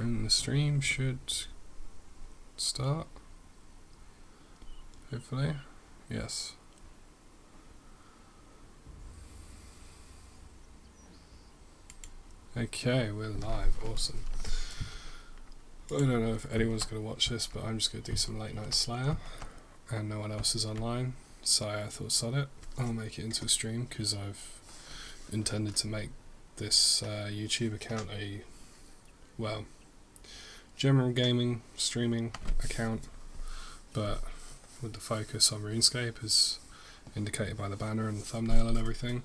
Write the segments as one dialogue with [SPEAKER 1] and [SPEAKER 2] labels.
[SPEAKER 1] And the stream should start, hopefully. Yes. Okay, we're live. Awesome. I don't know if anyone's going to watch this, but I'm just going to do some late night Slayer, and no one else is online, so I thought, sod it, I'll make it into a stream, because I've intended to make this YouTube account a, well, general gaming streaming account, but with the focus on Runescape as indicated by the banner and the thumbnail and everything.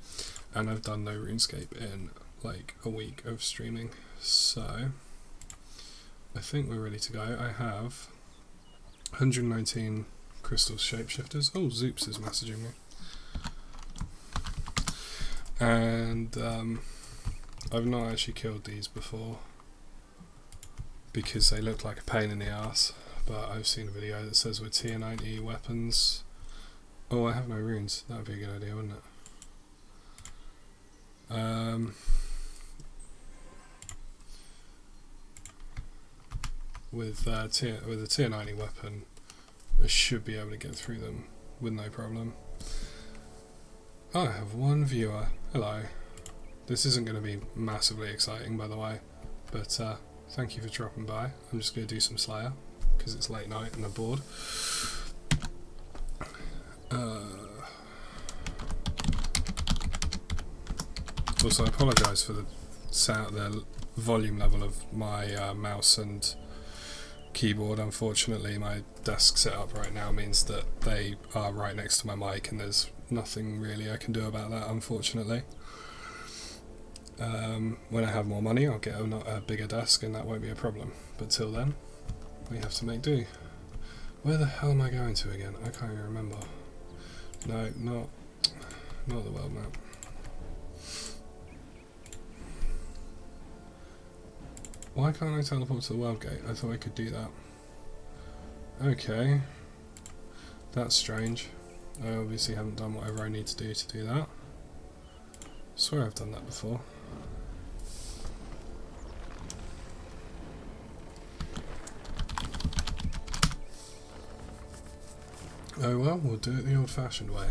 [SPEAKER 1] And I've done no Runescape in like a week of streaming, so I think we're ready to go. I have 119 crystal shapeshifters. Oh, Zoops is messaging me. And I've not actually killed these before because they look like a pain in the ass, but I've seen a video that says with tier 90 weapons. Oh, I have no runes. That would be a good idea, wouldn't it? With a tier 90 weapon, I should be able to get through them with no problem. I have one viewer. Hello. This isn't going to be massively exciting, by the way, but thank you for dropping by. I'm just going to do some Slayer because it's late night and I'm bored. Also, I apologise for the sound, the volume level of my mouse and keyboard. Unfortunately, my desk setup right now means that they are right next to my mic, and there's nothing really I can do about that, unfortunately. When I have more money, I'll get a bigger desk, and that won't be a problem. But till then, we have to make do. Where the hell am I going to again? I can't even remember. No, not the world map. Why can't I teleport to the world gate? I thought I could do that. Okay. That's strange. I obviously haven't done whatever I need to do that. I swear I've done that before. Oh well, we'll do it the old-fashioned way.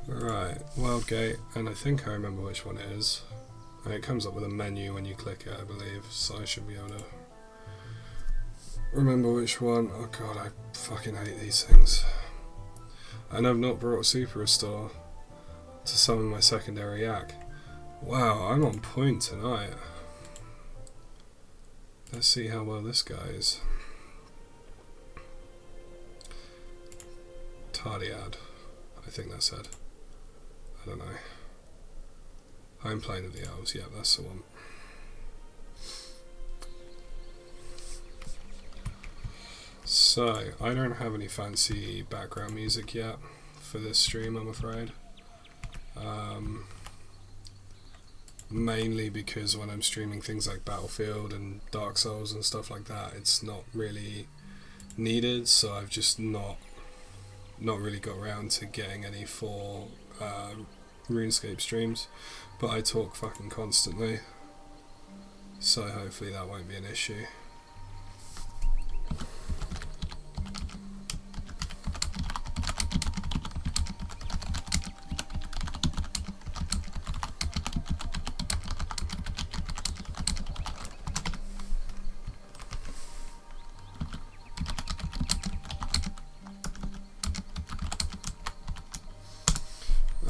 [SPEAKER 1] Right, World Gate, and I think I remember which one it is. And it comes up with a menu when you click it, I believe, so I should be able to remember which one. Oh god, I fucking hate these things. And I've not brought Super Restore to summon my secondary yak. Wow, I'm on point tonight. Let's see how well this goes. Tardiad, I think that's it. I don't know. Home Plane of the Elves, yeah, that's the one. So, I don't have any fancy background music yet for this stream, I'm afraid. Mainly because when I'm streaming things like Battlefield and Dark Souls and stuff like that, it's not really needed, so I've just not really got around to getting any for RuneScape streams, but I talk fucking constantly, so hopefully that won't be an issue.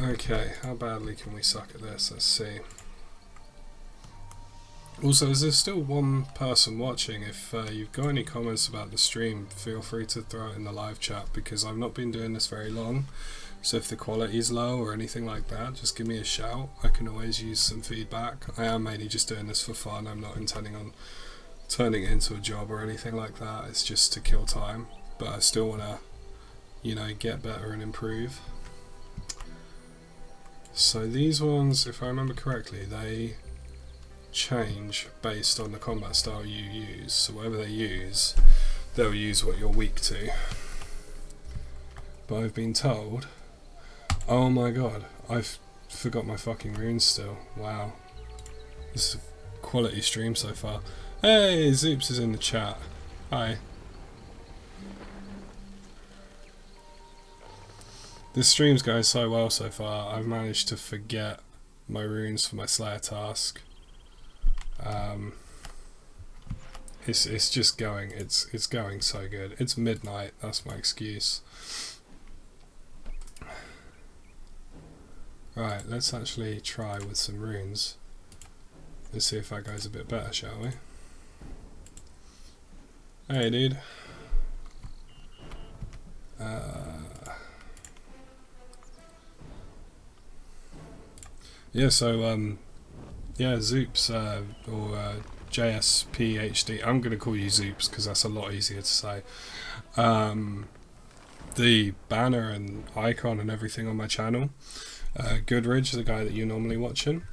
[SPEAKER 1] Okay, how badly can we suck at this? Let's see. Also, is there still one person watching? If you've got any comments about the stream, feel free to throw it in the live chat, because I've not been doing this very long, so if the quality is low or anything like that, just give me a shout. I can always use some feedback. I am mainly just doing this for fun. I'm not intending on turning it into a job or anything like that. It's just to kill time, but I still want to you know, get better and improve. So these ones, if I remember correctly, they change based on the combat style you use. So whatever they use, they'll use what you're weak to. But I've been told... Oh my god, I've forgot my fucking runes still. Wow. This is a quality stream so far. Hey, Zoops is in the chat. Hi. This stream's going so well so far, I've managed to forget my runes for my Slayer task. It's just going, it's going so good. It's midnight, that's my excuse. Right, let's actually try with some runes. Let's see if that goes a bit better, shall we? Hey dude. Yeah, so yeah, Zoops or JSPHD. I'm gonna call you Zoops because that's a lot easier to say. The banner and icon and everything on my channel. Goodridge, the guy that you're normally watching,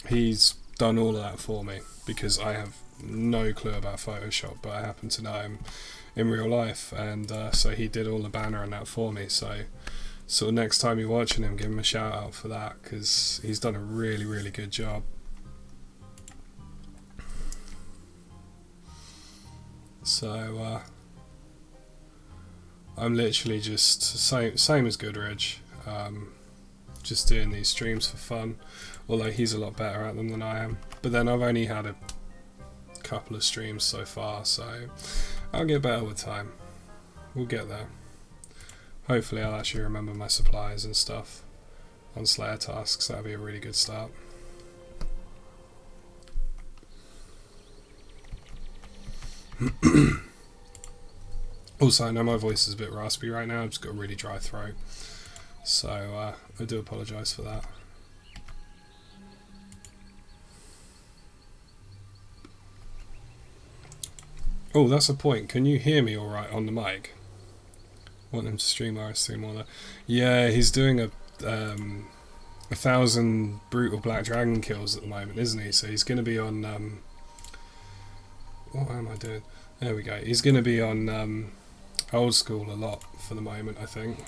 [SPEAKER 1] he's done all of that for me because I have no clue about Photoshop, but I happen to know him in real life, and so he did all the banner and that for me. So next time you're watching him, give him a shout out for that because he's done a really good job. So I'm literally just same as Goodridge, just doing these streams for fun, although he's a lot better at them than I am. But then I've only had a couple of streams so far, so I'll get better with time. We'll get there. Hopefully I'll actually remember my supplies and stuff on Slayer tasks. That'll be a really good start. Also, I know my voice is a bit raspy right now. I've just got a really dry throat, so I do apologise for that. Oh, that's a point. Can you hear me alright on the mic? Want him to stream RS3 more though. Yeah, he's doing a 1,000 brutal black dragon kills at the moment, isn't he? So he's going to be on what am I doing? There we go. He's going to be on old school a lot for the moment, I think.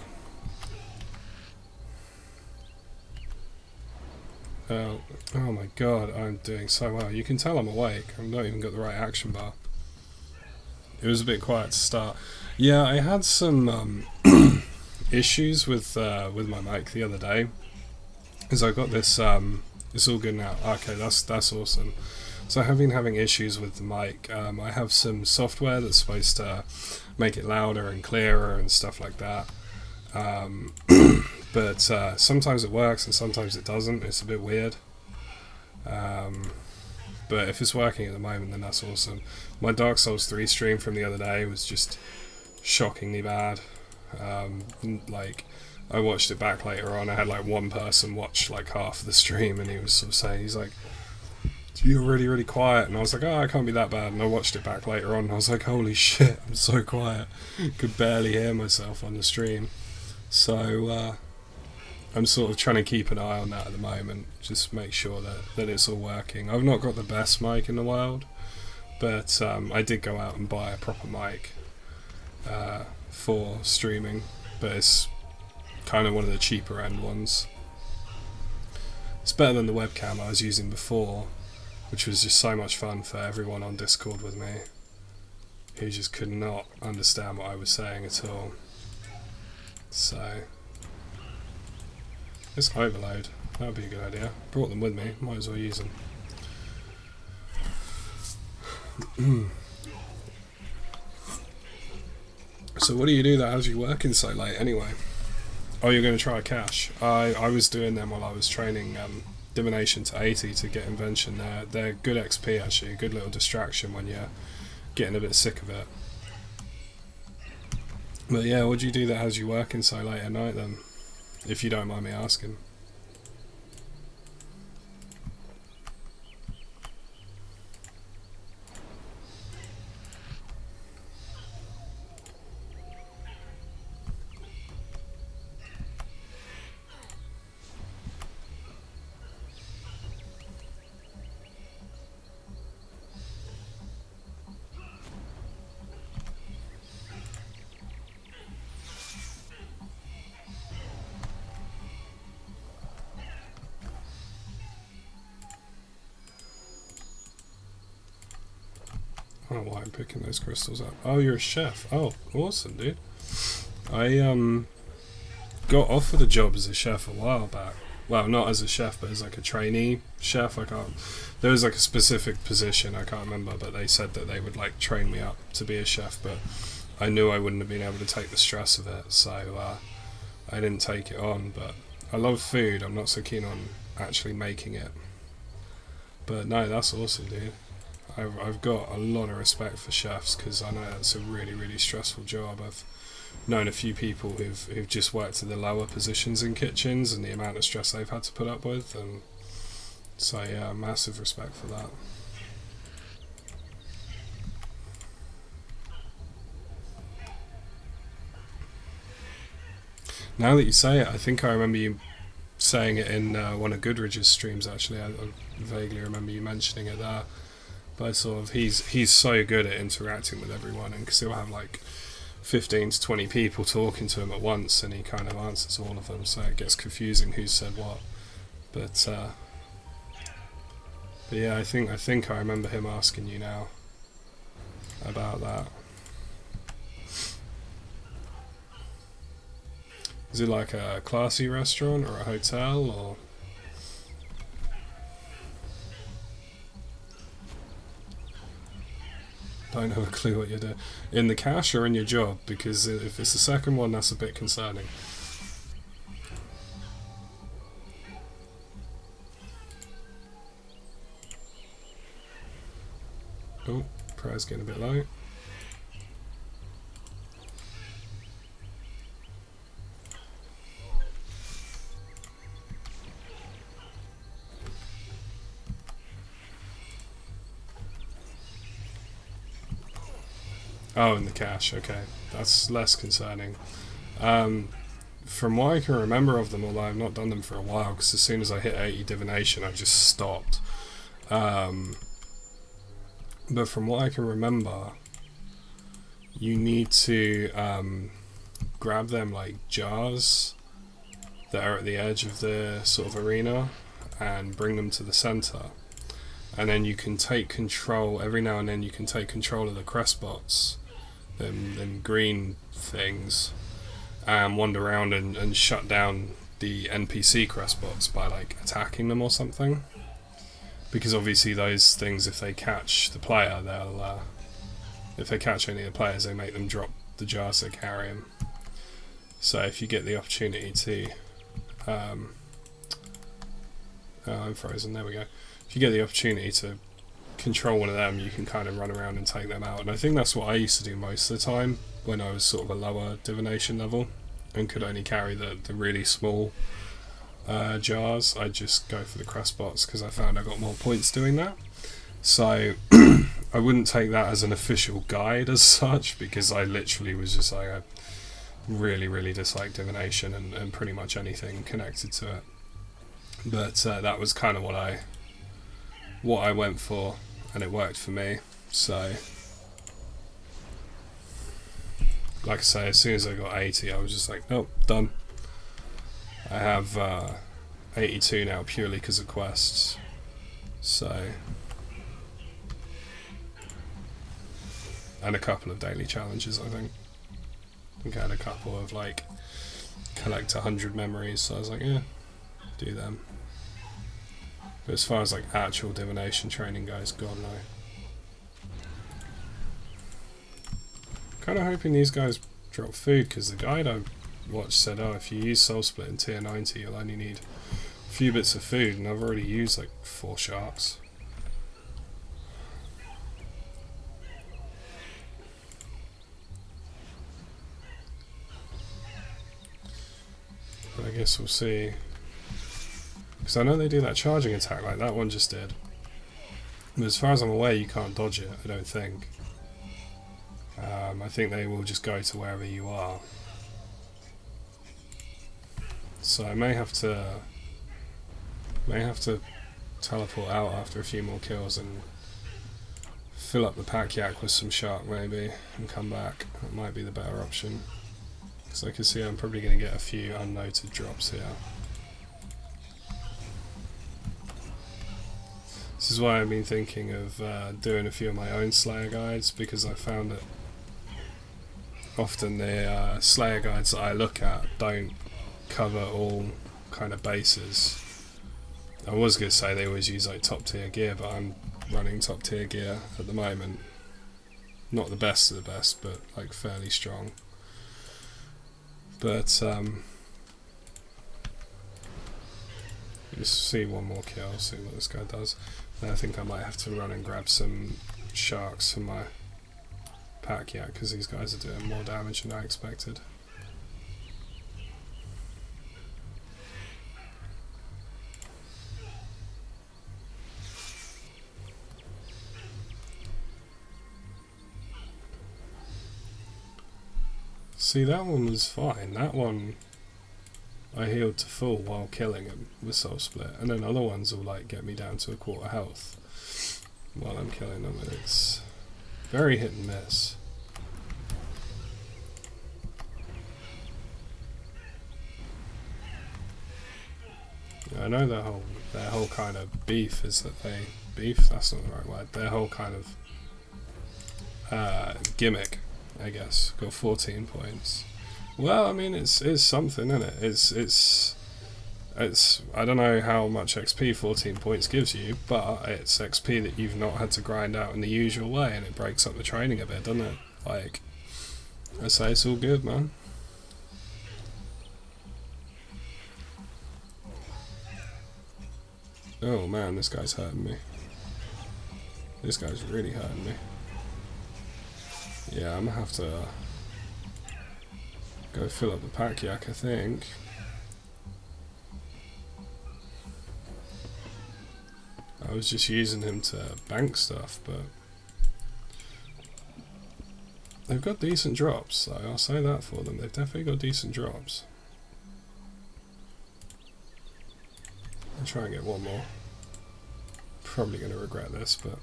[SPEAKER 1] Oh my god, I'm doing so well. You can tell I'm awake. I've not even got the right action bar. It was a bit quiet to start. Yeah, I had some issues with my mic the other day, because I got this. It's all good now. Okay, that's awesome. So I have been having issues with the mic. I have some software that's supposed to make it louder and clearer and stuff like that. But sometimes it works and sometimes it doesn't. It's a bit weird. But if it's working at the moment, then that's awesome. My Dark Souls 3 stream from the other day was just shockingly bad. Like, I watched it back later on. I had like one person watch like half of the stream, and he was sort of saying, he's like, "You're really quiet," and I was like, "Oh, I can't be that bad." And I watched it back later on, and I was like, "Holy shit, I'm so quiet." Could barely hear myself on the stream. So I'm sort of trying to keep an eye on that at the moment, just make sure that it's all working. I've not got the best mic in the world, but I did go out and buy a proper mic for streaming, but it's kind of one of the cheaper end ones. It's better than the webcam I was using before, which was just so much fun for everyone on Discord with me, who just could not understand what I was saying at all. So let's overload. That would be a good idea. Brought them with me, might as well use them. So what do you do that has you working so late anyway? Oh, you're going to try cash. I was doing them while I was training divination to 80 to get invention. They're good XP actually, a good little distraction when you're getting a bit sick of it. But yeah, what do you do that has you working so late at night then? If you don't mind me asking. I don't know why I'm picking those crystals up. Oh, you're a chef. Oh, awesome, dude. I got offered a job as a chef a while back. Well, not as a chef, but as like a trainee chef. There was like a specific position, I can't remember, but they said that they would like train me up to be a chef, but I knew I wouldn't have been able to take the stress of it, so I didn't take it on. But I love food, I'm not so keen on actually making it. But no, that's awesome, dude. I've got a lot of respect for chefs, because I know that's a really, really stressful job. I've known a few people who've just worked in the lower positions in kitchens, and the amount of stress they've had to put up with, and so yeah, massive respect for that. Now that you say it, I think I remember you saying it in one of Goodridge's streams, actually. I vaguely remember you mentioning it there. But sort of, he's so good at interacting with everyone, and because he'll have like 15 to 20 people talking to him at once, and he kind of answers all of them, so it gets confusing who said what. But yeah, I think I remember him asking you now about that. Is it like a classy restaurant or a hotel, or? Don't have a clue what you're doing. In the cash or in your job? Because if it's the second one, that's a bit concerning. Oh, prayer's getting a bit low. Oh, in the cache, okay. That's less concerning. From what I can remember of them, although I've not done them for a while, because as soon as I hit 80 divination, I just stopped. But from what I can remember, you need to grab them like jars that are at the edge of the sort of arena and bring them to the center. And then you can take control, every now and then you can take control of the crest bots, them green things, and wander around and shut down the NPC crest bots by like attacking them or something. Because obviously those things, if they catch the player, they'll if they catch any of the players, they make them drop the jars they carry them. So if you get the opportunity to I'm frozen, there we go. If you get the opportunity to control one of them, you can kind of run around and take them out. And I think that's what I used to do most of the time when I was sort of a lower divination level and could only carry the really small jars. I'd just go for the crest bots because I found I got more points doing that. So I wouldn't take that as an official guide as such, because I literally was just like, I really, really dislike divination and pretty much anything connected to it. But that was kind of what I went for, and it worked for me. So like I say, as soon as I got 80, I was just like, nope, done. I have 82 now purely because of quests. So, and a couple of daily challenges, I think. I think I had a couple of like collect 100 memories, so I was like, yeah, do them. But as far as like actual divination training goes, God no. Kind of hoping these guys drop food, because the guide I watched said, oh, if you use Soul Split in tier 90, you'll only need a few bits of food, and I've already used like 4 sharks. But I guess we'll see. Because I know they do that charging attack like that one just did. But as far as I'm aware, you can't dodge it, I don't think. I think they will just go to wherever you are. So I may have to teleport out after a few more kills and fill up the pack yak with some shark maybe and come back. That might be the better option. Because I can see I'm probably going to get a few unnoted drops here. This is why I've been thinking of doing a few of my own Slayer guides, because I found that often the Slayer guides that I look at don't cover all kind of bases. I was going to say they always use like top tier gear, but I'm running top tier gear at the moment. Not the best of the best, but like fairly strong. But just see one more kill, see what this guy does. Then I think I might have to run and grab some sharks for my pack, yeah, because these guys are doing more damage than I expected. See, that one was fine. That one I healed to full while killing him with Soul Split, and then other ones will like get me down to a quarter health while I'm killing them, and it's very hit and miss. I know their whole kind of beef is that that's not the right word, their whole kind of gimmick, I guess, got 14 points. Well, I mean, it's something, isn't it? It's I don't know how much XP 14 points gives you, but it's XP that you've not had to grind out in the usual way, and it breaks up the training a bit, doesn't it? Like, I say, it's all good, man. Oh man, this guy's hurting me. This guy's really hurting me. Yeah, I'm gonna have to go fill up the pack yak, I think. I was just using him to bank stuff, but they've got decent drops, so I'll say that for them. They've definitely got decent drops. I'll try and get one more. Probably going to regret this, but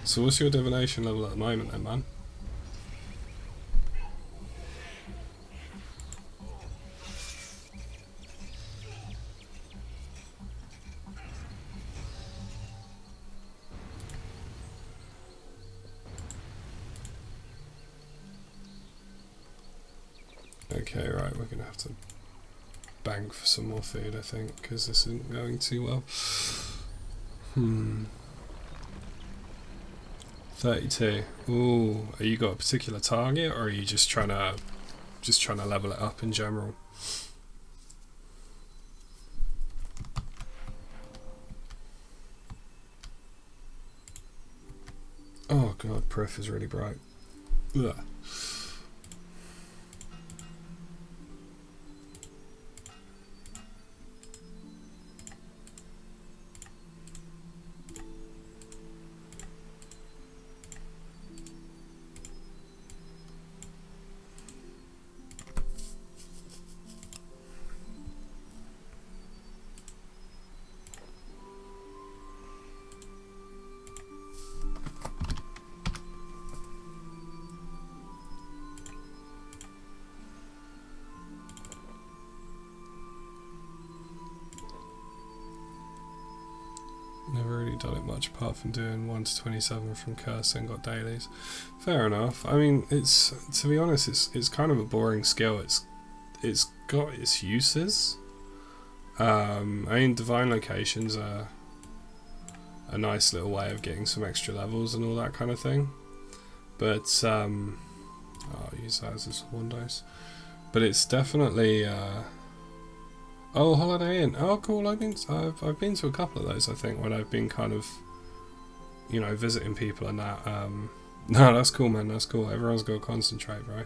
[SPEAKER 1] so what's your divination level at the moment then, man? Okay, right, we're going to have to bank for some more food, I think, because this isn't going too well. 32. Ooh, are you got a particular target, or are you just trying to level it up in general? Oh god, Periph is really bright. Ugh. Never really done it much apart from doing 1 to 27 from Curse and got dailies. Fair enough. I mean, it's, to be honest, it's kind of a boring skill. It's got its uses. I mean, divine locations are a nice little way of getting some extra levels and all that kind of thing. But I'll use that as a one dice. But it's definitely. Oh, Holiday Inn. Oh, cool. I've been to a couple of those, I think, when I've been kind of, you know, visiting people and that. No, that's cool, man. That's cool. Everyone's got to concentrate, bro.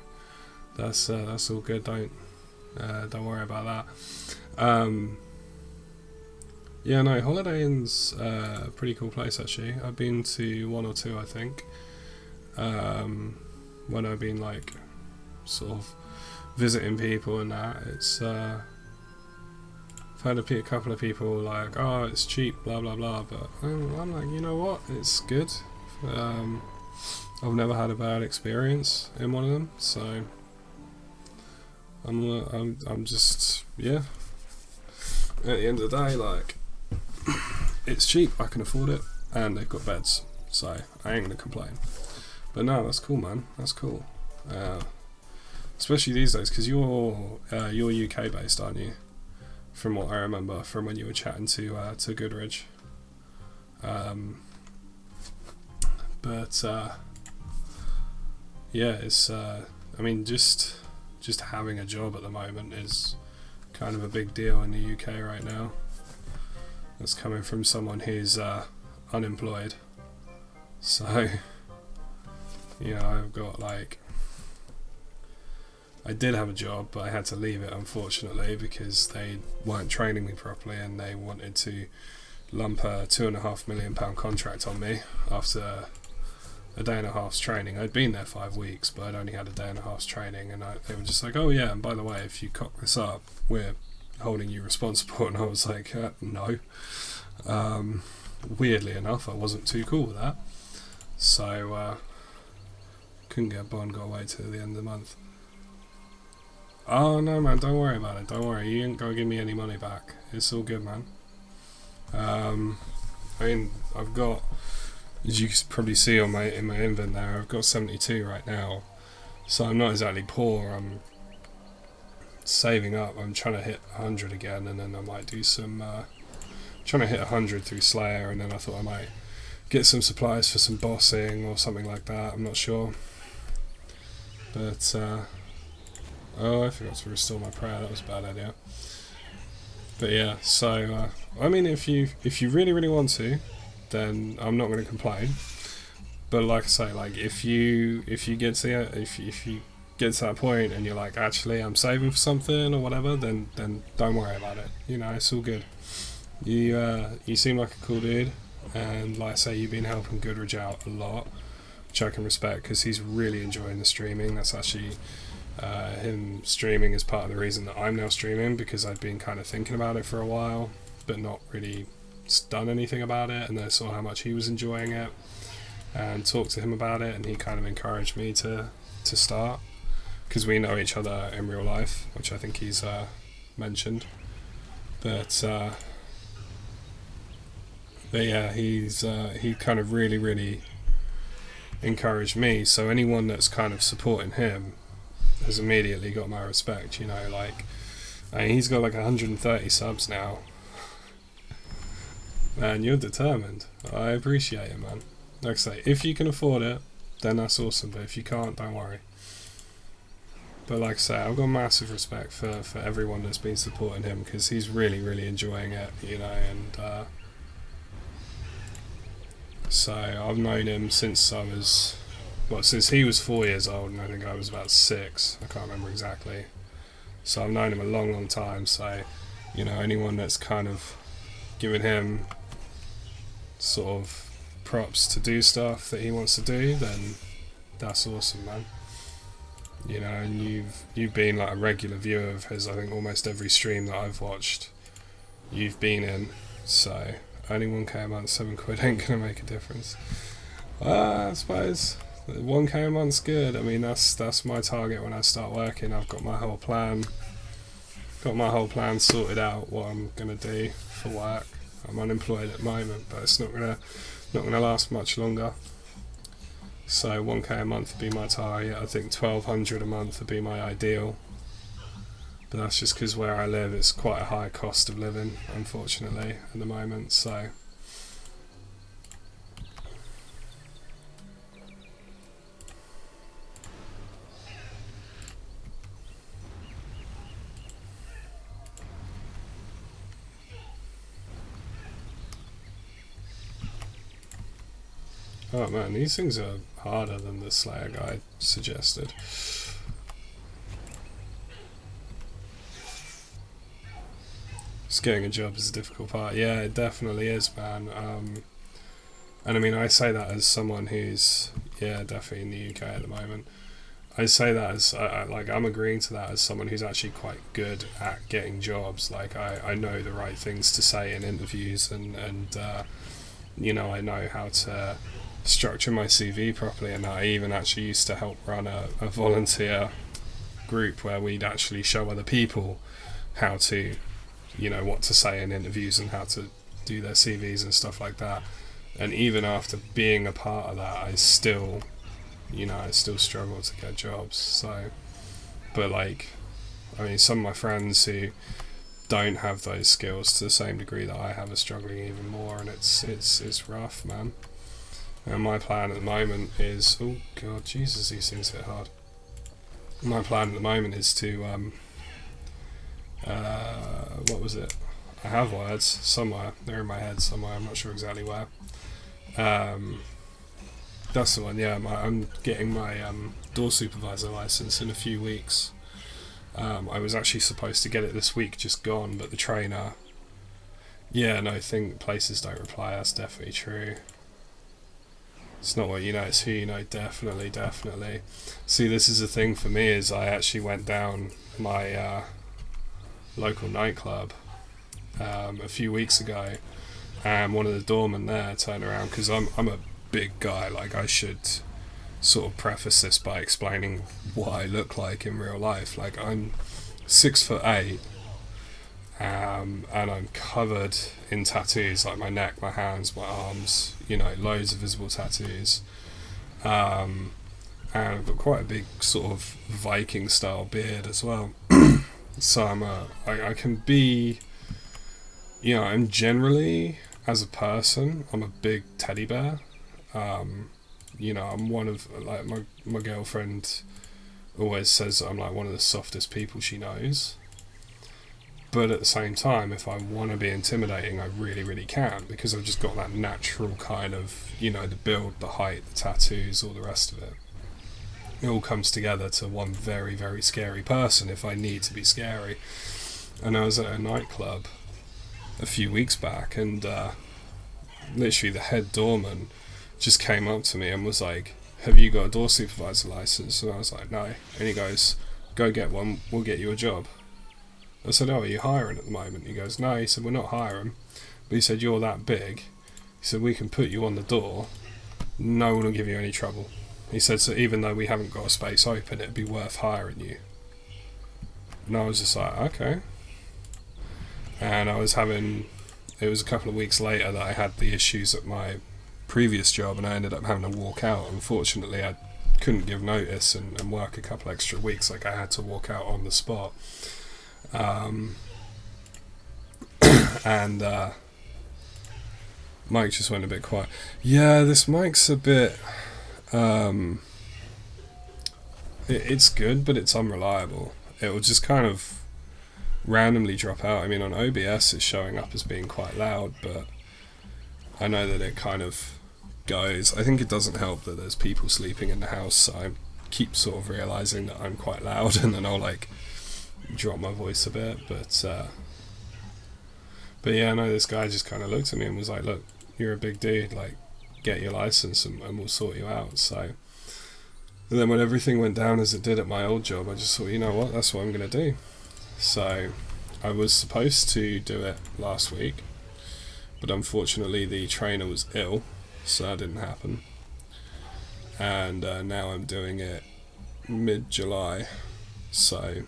[SPEAKER 1] That's all good. Don't worry about that. Yeah, no, Holiday Inn's a pretty cool place, actually. I've been to 1 or 2, I think. When I've been, like, sort of visiting people and that. It's I've had a couple of people like, oh, it's cheap, blah blah blah, but I'm like, you know what, it's good. I've never had a bad experience in one of them, so I'm just, yeah. At the end of the day, like, it's cheap, I can afford it, and they've got beds, so I ain't gonna complain. But no, that's cool, man. That's cool. Especially these days, because you're UK based, aren't you? From what I remember from when you were chatting to Goodridge. But yeah, it's I mean, just having a job at the moment is kind of a big deal in the UK right now. That's coming from someone who's unemployed. So, you know, I've got like, I did have a job, but I had to leave it, unfortunately, because they weren't training me properly, and they wanted to lump a £2.5 million contract on me after a day and a half's training. I'd been there 5 weeks, but I'd only had a day and a half's training, and they were just like, oh yeah, and by the way, if you cock this up, we're holding you responsible. And I was like, no. Weirdly enough, I wasn't too cool with that, so couldn't get Bond, got away till the end of the month. Oh no, man, don't worry about it, don't worry, you ain't gonna give me any money back, it's all good, man. I mean, I've got, as you can probably see on in my invent there, I've got 72 right now, so I'm not exactly poor. I'm saving up, I'm trying to hit 100 again, and then I might do some trying to hit 100 through Slayer, and then I thought I might get some supplies for some bossing or something like that, I'm not sure. But oh, I forgot to restore my prayer, that was a bad idea. But yeah, so I mean, if you really want to, then I'm not going to complain. But like I say, like if you get to if you get to that point and you're like, actually I'm saving for something or whatever, then don't worry about it. You know, it's all good. You seem like a cool dude, and like I say, you've been helping Goodridge out a lot, which I can respect, because he's really enjoying the streaming. That's actually him streaming is part of the reason that I'm now streaming, because I'd been kind of thinking about it for a while but not really done anything about it, and then I saw how much he was enjoying it and talked to him about it, and he kind of encouraged me to start, because we know each other in real life, which I think he's mentioned. But yeah, he kind of really encouraged me, so anyone that's kind of supporting him has immediately got my respect, you know. Like, I mean, he's got like 130 subs now. Man, you're determined. I appreciate it, man. Like I say, if you can afford it, then that's awesome, but if you can't, don't worry. But like I say, I've got massive respect for everyone that's been supporting him, because he's really enjoying it, you know. And so I've known him since I was, well, since he was 4 years old, and I think I was about 6. I can't remember exactly. So I've known him a long time. So, you know, anyone that's kind of giving him sort of props to do stuff that he wants to do, then that's awesome, man. You know, and you've been like a regular viewer of his. I think almost every stream that I've watched, you've been in. So only 1k a month, £7 ain't gonna make a difference. I suppose 1k a month's good. I mean, that's my target when I start working. I've got my whole plan sorted out, what I'm gonna do for work. I'm unemployed at the moment, but it's not gonna last much longer. So 1k a month would be my target. I think 1200 a month would be my ideal. But that's just because where I live, it's quite a high cost of living, unfortunately, at the moment. So oh man, these things are harder than the Slayer guy suggested. Just getting a job is a difficult part. Yeah, it definitely is, man. And I mean, I say that as someone who's, yeah, definitely in the UK at the moment. I say that as, like, I'm agreeing to that as someone who's actually quite good at getting jobs. Like, I know the right things to say in interviews, and you know, I know how to structure my CV properly, and I even actually used to help run a volunteer group where we'd actually show other people how to, what to say in interviews and how to do their CVs and stuff like that. And even after being a part of that, I still struggle to get jobs. So, but some of my friends who don't have those skills to the same degree that I have are struggling even more, and it's rough, man. And my plan at the moment is, oh god, Jesus, these things hit hard. My plan at the moment is to, what was it? I have words somewhere, they're in my head somewhere, I'm not sure exactly where. That's the one, yeah, I'm getting my door supervisor license in a few weeks. I was actually supposed to get it this week, just gone, but the trainer, think places don't reply, that's definitely true. It's not what you know, it's who you know, definitely. See, this is the thing for me, is I actually went down my local nightclub a few weeks ago, and one of the doormen there turned around, because I'm a big guy, I should sort of preface this by explaining what I look like in real life. I'm 6'8", and I'm covered in tattoos, my neck, my hands, my arms, loads of visible tattoos, and I've got quite a big sort of Viking style beard as well. So I can be, I'm generally, as a person, I'm a big teddy bear. I'm one of, my girlfriend always says I'm one of the softest people she knows. But at the same time, if I want to be intimidating, I really, really can, because I've just got that natural kind of, the build, the height, the tattoos, all the rest of it. It all comes together to one very, very scary person if I need to be scary. And I was at a nightclub a few weeks back, and literally the head doorman just came up to me and was like, "Have you got a door supervisor license?" And I was like, "No." And he goes, "Go get one, we'll get you a job." I said, "Oh, are you hiring at the moment?" He goes, "No." He said, "We're not hiring." But he said, "You're that big." He said, "We can put you on the door. No one will give you any trouble." He said, "So even though we haven't got a space open, it'd be worth hiring you." And I was just like, okay. And it was a couple of weeks later that I had the issues at my previous job, and I ended up having to walk out. Unfortunately, I couldn't give notice and work a couple extra weeks. I had to walk out on the spot. And Mike just went a bit quiet. Yeah, this mic's a bit it's good, but it's unreliable. It will just kind of randomly drop out. I mean, on OBS it's showing up as being quite loud, but I know that it kind of goes. I think it doesn't help that there's people sleeping in the house, so I keep sort of realising that I'm quite loud, and then I'll drop my voice a bit, but yeah, no, this guy just kind of looked at me and was like, "Look, you're a big dude, get your license and we'll sort you out." So, and then when everything went down as it did at my old job, I just thought, you know what, that's what I'm going to do. So I was supposed to do it last week, but unfortunately the trainer was ill, so that didn't happen. And now I'm doing it mid-July, so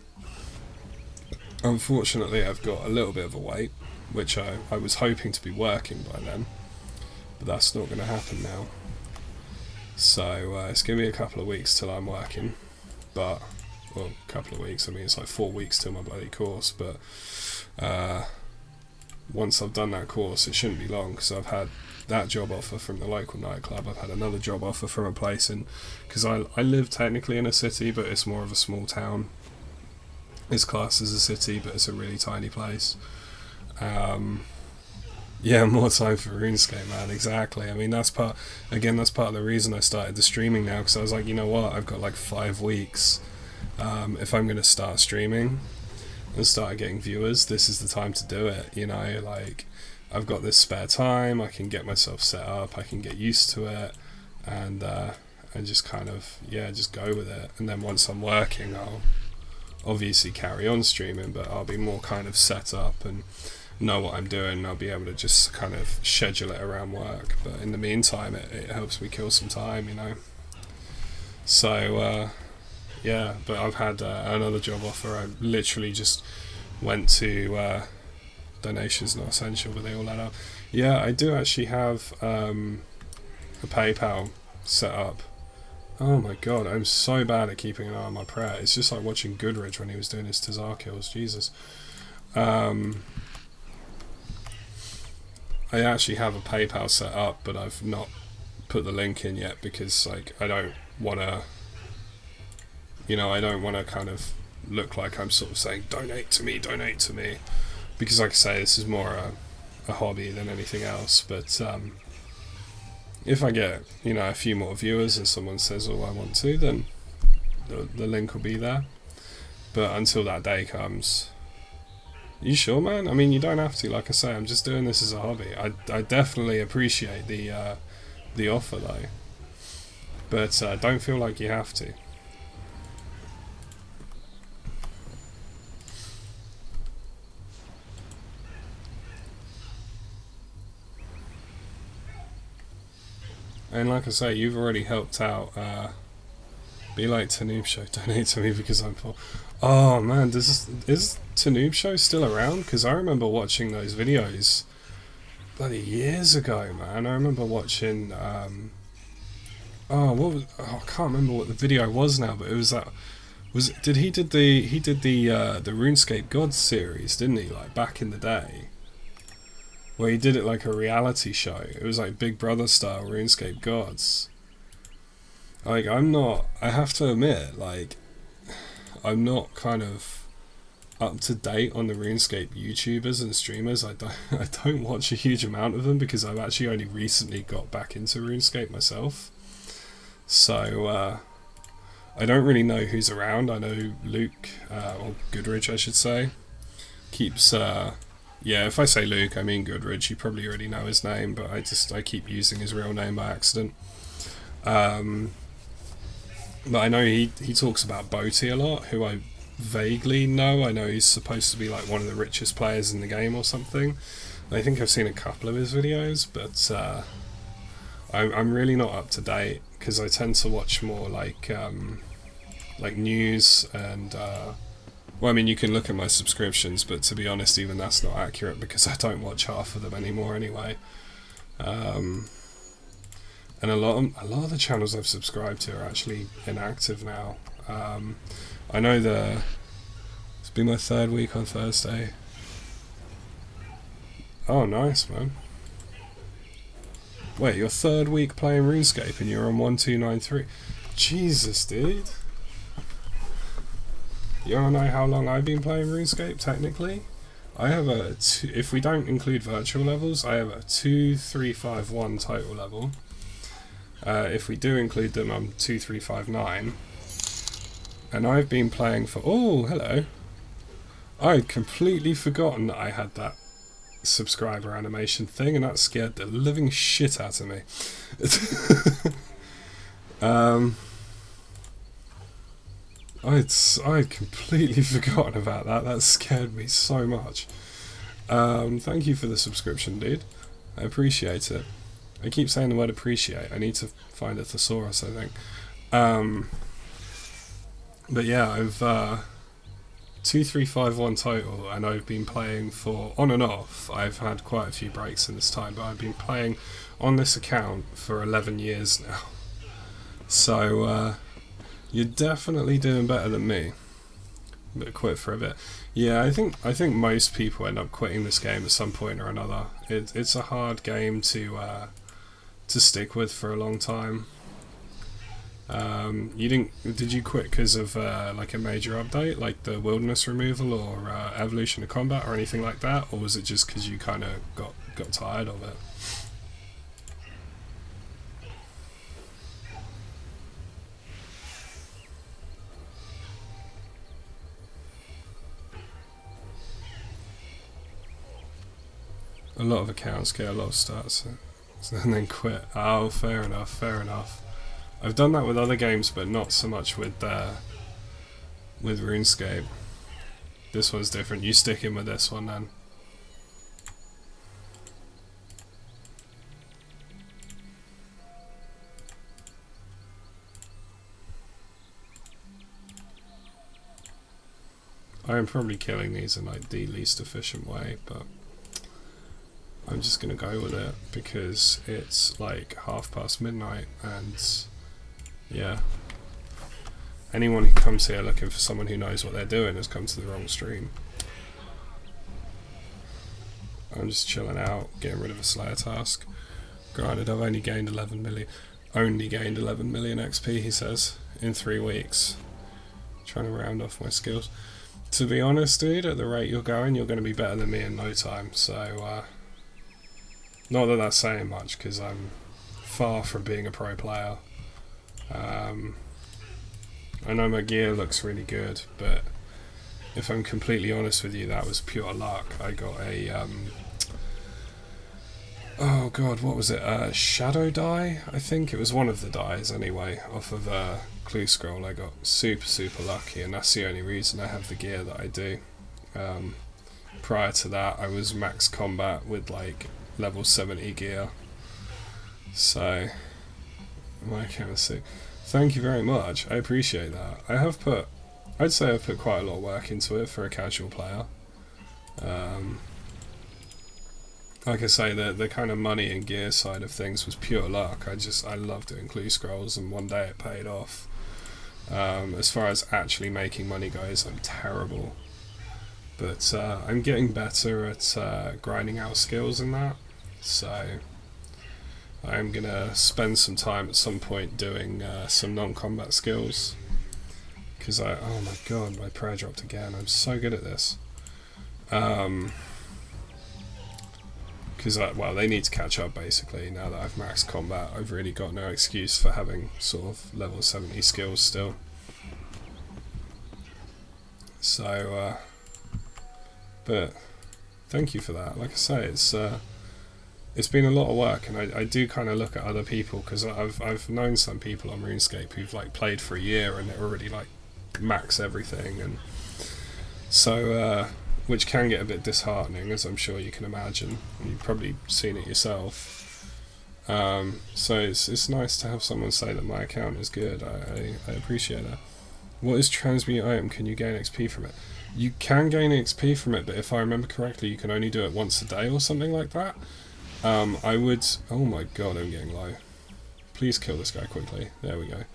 [SPEAKER 1] unfortunately I've got a little bit of a wait, which I was hoping to be working by then, but that's not going to happen now. So it's going to be a couple of weeks till I'm working, but, well, a couple of weeks, I mean it's 4 weeks till my bloody course, but once I've done that course it shouldn't be long, because I've had that job offer from the local nightclub, I've had another job offer from a place because I live technically in a city, but it's more of a small town. It's classed as a city, but it's a really tiny place. Yeah, more time for RuneScape, man, exactly. I mean, that's part of the reason I started the streaming now, because I was like, you know what, I've got 5 weeks. If I'm going to start streaming and start getting viewers, this is the time to do it, I've got this spare time, I can get myself set up, I can get used to it, and just kind of, just go with it. And then once I'm working, I'll obviously carry on streaming, but I'll be more kind of set up and know what I'm doing, and I'll be able to just kind of schedule it around work. But in the meantime, it helps me kill some time, So yeah, but I've had another job offer. I literally just went to donations not essential, but they all add up. Yeah, I do actually have a PayPal set up. Oh my god, I'm so bad at keeping an eye on my prayer. It's just like watching Goodrich when he was doing his Tazar kills. Jesus. I actually have a PayPal set up, but I've not put the link in yet because like I don't want to, I don't want to kind of look like I'm sort of saying donate to me, because like I say, this is more a hobby than anything else. But if I get a few more viewers and someone says, "Oh, I want to," then the link will be there. But until that day comes, you sure, man? I mean, you don't have to. Like I say, I'm just doing this as a hobby. I definitely appreciate the offer though, but don't feel like you have to. And like I say, you've already helped out. Be like Tanoob Show, donate to me because I'm poor. Oh man, is Tanoob Show still around? Because I remember watching those videos bloody years ago, man. I remember watching. I can't remember what the video was now, but it was that. He did the RuneScape Gods series, didn't he? Like back in the day. Where he did it like a reality show. It was like Big Brother style RuneScape Gods. Like, I have to admit, like, I'm not kind of up to date on the RuneScape YouTubers and streamers. I don't watch a huge amount of them because I've actually only recently got back into RuneScape myself. So, I don't really know who's around. I know Luke, or Goodrich I should say, keeps, yeah, if I say Luke, I mean Goodrich. You probably already know his name, but I keep using his real name by accident. But I know he talks about Boaty a lot, who I vaguely know. I know he's supposed to be like one of the richest players in the game or something. I think I've seen a couple of his videos, but I'm really not up to date because I tend to watch more like news and. Well, I mean, you can look at my subscriptions, but to be honest, even that's not accurate because I don't watch half of them anymore anyway. And a lot of the channels I've subscribed to are actually inactive now. I know it's been my 3rd week on Thursday. Oh, nice, man. Wait, your 3rd week playing RuneScape and you're on 1293. Jesus, dude. You wanna know how long I've been playing RuneScape, technically? I have if we don't include virtual levels, I have a 2351 total level. If we do include them, I'm 2359. And I've been playing for... Oh, hello. I'd completely forgotten that I had that subscriber animation thing, and that scared the living shit out of me. I'd completely forgotten about that. That scared me so much. Thank you for the subscription, dude. I appreciate it. I keep saying the word appreciate. I need to find a thesaurus, I think. But yeah, I've 2351 total, and I've been playing for on and off. I've had quite a few breaks in this time, but I've been playing on this account for 11 years now. So you're definitely doing better than me. But quit for a bit. Yeah, I think most people end up quitting this game at some point or another. It's a hard game to stick with for a long time. Did you quit because of like a major update, like the wilderness removal or evolution of combat or anything like that, or was it just because you kind of got tired of it? A lot of accounts get a lot of stats and then quit. Oh, fair enough. I've done that with other games, but not so much with RuneScape. This one's different. You stick in with this one then. I am probably killing these in like the least efficient way, but I'm just gonna go with it because it's like midnight, and yeah, anyone who comes here looking for someone who knows what they're doing has come to the wrong stream. I'm just chilling out, getting rid of a Slayer task. Granted, I've only gained 11 million XP, he says, in 3 weeks. Trying to round off my skills. To be honest, dude, at the rate you're going to be better than me in no time. So, not that that's saying much, because I'm far from being a pro player. I know my gear looks really good, but if I'm completely honest with you, that was pure luck. I got a, oh god, what was it? Shadow die? I think it was one of the dies anyway, off of Clue Scroll. I got super lucky, and that's the only reason I have the gear that I do. Prior to that, I was max combat with like level 70 gear. So, my accuracy. Thank you very much, I appreciate that. I'd say I've put quite a lot of work into it for a casual player. Like I say, the kind of money and gear side of things was pure luck. I love doing Clue Scrolls, and one day it paid off. As far as actually making money goes, I'm terrible. But I'm getting better at grinding out skills in that. So I'm going to spend some time at some point doing some non-combat skills. Because oh my god, my prayer dropped again. I'm so good at this. Because, well, they need to catch up, basically. Now that I've maxed combat, I've really got no excuse for having sort of level 70 skills still. So, but thank you for that. Like I say, it's been a lot of work, and I do kind of look at other people, because I've known some people on RuneScape who've like played for a year and they're already like max everything, and so which can get a bit disheartening, as I'm sure you can imagine. You've probably seen it yourself. So it's nice to have someone say that my account is good. I appreciate that. What is transmute item? Can you gain XP from it? You can gain XP from it, but if I remember correctly, you can only do it once a day or something like that. I would... Oh my god, I'm getting low. Please kill this guy quickly. There we go.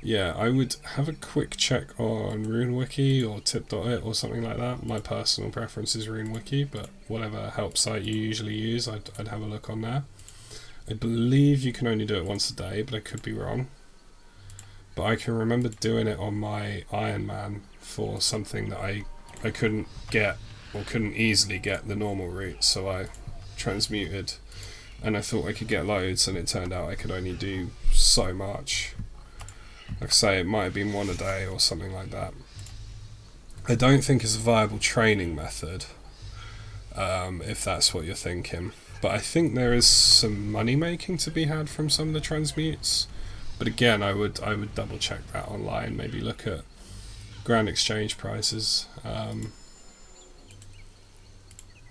[SPEAKER 1] Yeah, I would have a quick check on RuneWiki or tip.it or something like that. My personal preference is RuneWiki, but whatever help site you usually use, I'd have a look on there. I believe you can only do it once a day, but I could be wrong. But I can remember doing it on my Iron Man for something that I couldn't get, or couldn't easily get the normal route, so I transmuted, and I thought I could get loads, and it turned out I could only do so much. Like I say, it might have been one a day or something like that. I don't think it's a viable training method, if that's what you're thinking. But I think there is some money making to be had from some of the transmutes. But again, I would double check that online. Maybe look at grand exchange prices.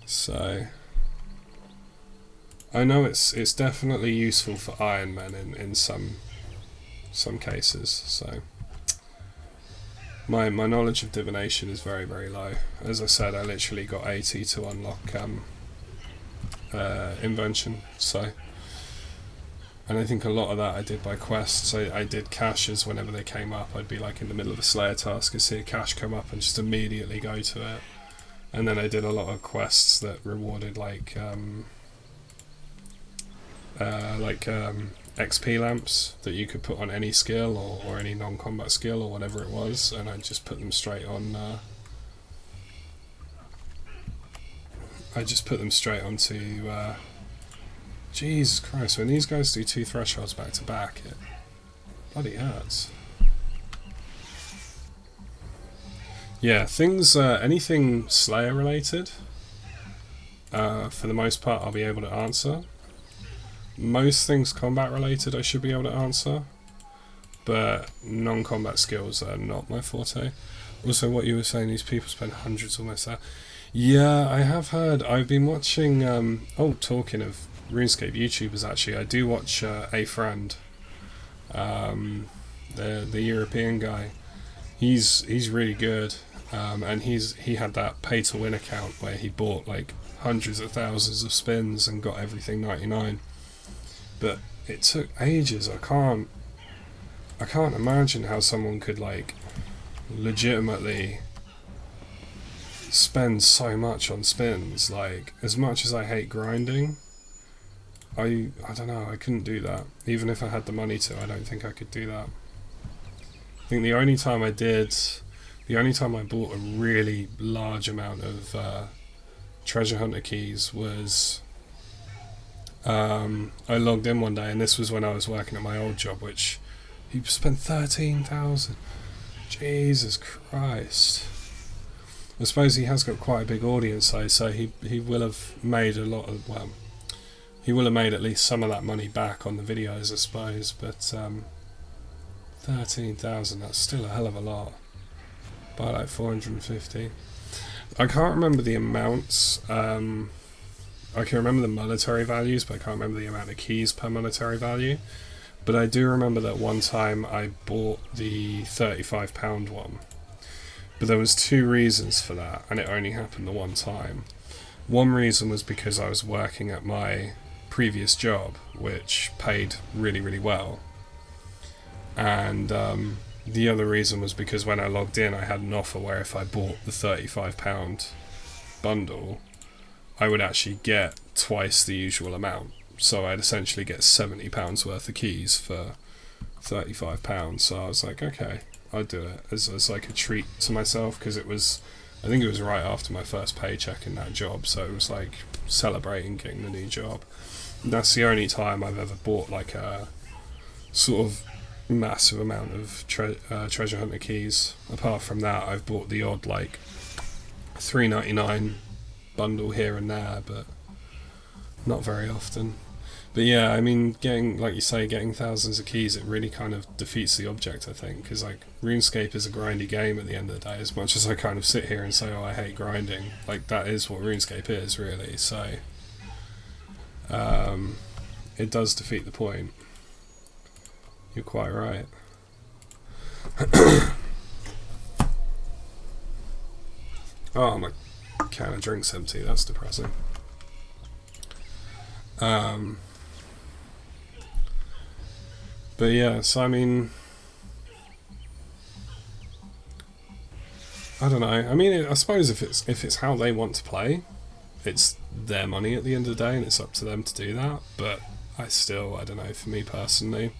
[SPEAKER 1] So I know it's definitely useful for Iron Man in some cases. So my knowledge of divination is very, very low. As I said, I literally got 80 to unlock invention. So, and I think a lot of that I did by quests. I did caches whenever they came up. I'd be like in the middle of a Slayer task and see a cache come up and just immediately go to it. And then I did a lot of quests that rewarded like XP lamps that you could put on any skill or any non-combat skill or whatever it was, and I just put them straight on. I just put them straight onto. Jesus Christ! When these guys do 2 thresholds back to back, it bloody hurts. Yeah, things. Anything Slayer related. For the most part, I'll be able to answer. Most things combat related I should be able to answer, but non-combat skills are not my forte. Also, what you were saying, these people spend hundreds almost there. Yeah, I have heard. I've been watching, talking of RuneScape YouTubers, actually, I do watch A Friend, the European guy. he's really good, and he had that pay to win account where he bought like hundreds of thousands of spins and got everything 99. But it took ages. I can't imagine how someone could like legitimately spend so much on spins. Like, as much as I hate grinding, I don't know, I couldn't do that. Even if I had the money to, I don't think I could do that. I think the only time I bought a really large amount of treasure hunter keys was I logged in one day, and this was when I was working at my old job, which he spent 13,000. Jesus Christ. I suppose he has got quite a big audience though, so he will have made a lot of, well, he will have made at least some of that money back on the videos, I suppose, but 13,000, that's still a hell of a lot. By like 450. I can't remember the amounts. I can remember the monetary values, but I can't remember the amount of keys per monetary value. But I do remember that one time I bought the £35 one. But there was 2 reasons for that, and it only happened the one time. One reason was because I was working at my previous job, which paid really, really well. And the other reason was because when I logged in, I had an offer where if I bought the £35 bundle, I would actually get twice the usual amount. So I'd essentially get £70 worth of keys for £35. So I was like, okay, I'll do it as like a treat to myself, because I think it was right after my first paycheck in that job, so it was like celebrating getting the new job. And that's the only time I've ever bought like a sort of massive amount of treasure hunter keys. Apart from that, I've bought the odd like $3.99 bundle here and there, but not very often. But yeah, I mean, like you say, getting thousands of keys, it really kind of defeats the object, I think, because like RuneScape is a grindy game at the end of the day. As much as I kind of sit here and say, oh, I hate grinding, like that is what RuneScape is, really. So it does defeat the point. You're quite right. Oh, my can of drink's empty. That's depressing. But yeah, so I mean, I don't know. I mean, I suppose if it's how they want to play, it's their money at the end of the day, and it's up to them to do that. But I don't know. For me personally,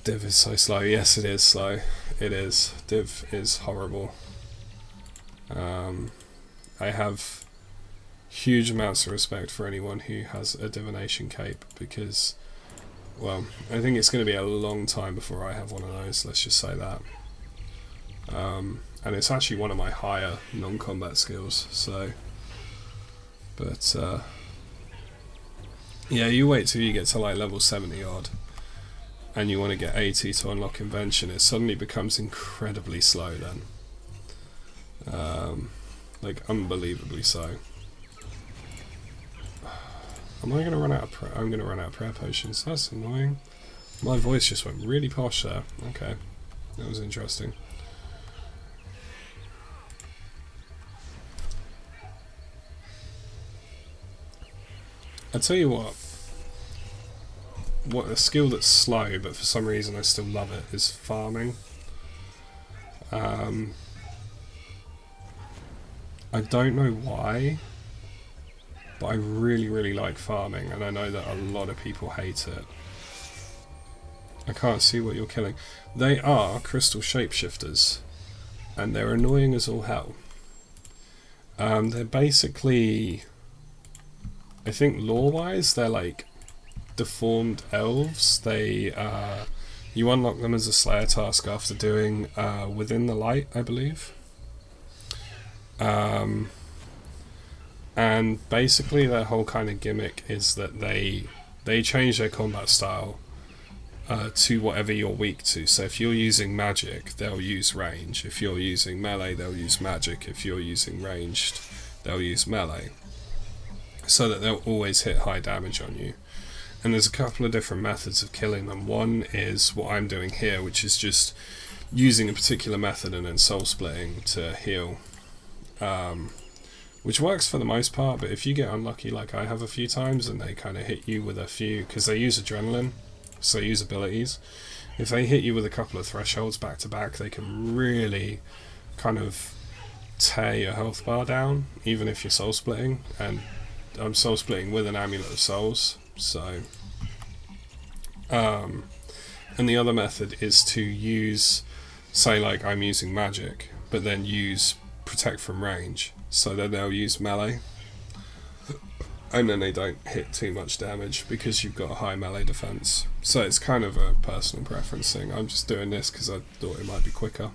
[SPEAKER 1] Div is so slow. Yes, it is slow. It is. Div is horrible. I have huge amounts of respect for anyone who has a divination cape, because, well, I think it's going to be a long time before I have one of those, let's just say that. And it's actually one of my higher non-combat skills, so... But, yeah, you wait till you get to like level 70 odd, and you want to get 80 to unlock Invention, it suddenly becomes incredibly slow then. Like, unbelievably so. Am I going to run out of I'm going to run out of prayer potions. That's annoying. My voice just went really posh there. Okay. That was interesting. I tell you what a skill that's slow, but for some reason I still love it, is farming. I don't know why, but I really, really like farming, and I know that a lot of people hate it. I can't see what you're killing. They are crystal shapeshifters, and they're annoying as all hell. They're basically, I think lore-wise, they're like deformed elves. They, you unlock them as a Slayer task after doing Within the Light, I believe. And basically their whole kind of gimmick is that they change their combat style to whatever you're weak to. So if you're using magic, they'll use range. If you're using melee, they'll use magic. If you're using ranged, they'll use melee. So that they'll always hit high damage on you. And there's a couple of different methods of killing them. One is what I'm doing here, which is just using a particular method and then soul splitting to heal, which works for the most part. But if you get unlucky like I have a few times and they kind of hit you with a few, because they use adrenaline, so they use abilities, if they hit you with a couple of thresholds back to back, they can really kind of tear your health bar down, even if you're soul splitting. And I'm soul splitting with an Amulet of Souls, so and the other method is to use, say like I'm using magic, but then use protect from range, so then they'll use melee and then they don't hit too much damage because you've got a high melee defense. So it's kind of a personal preference thing. I'm just doing this because I thought it might be quicker.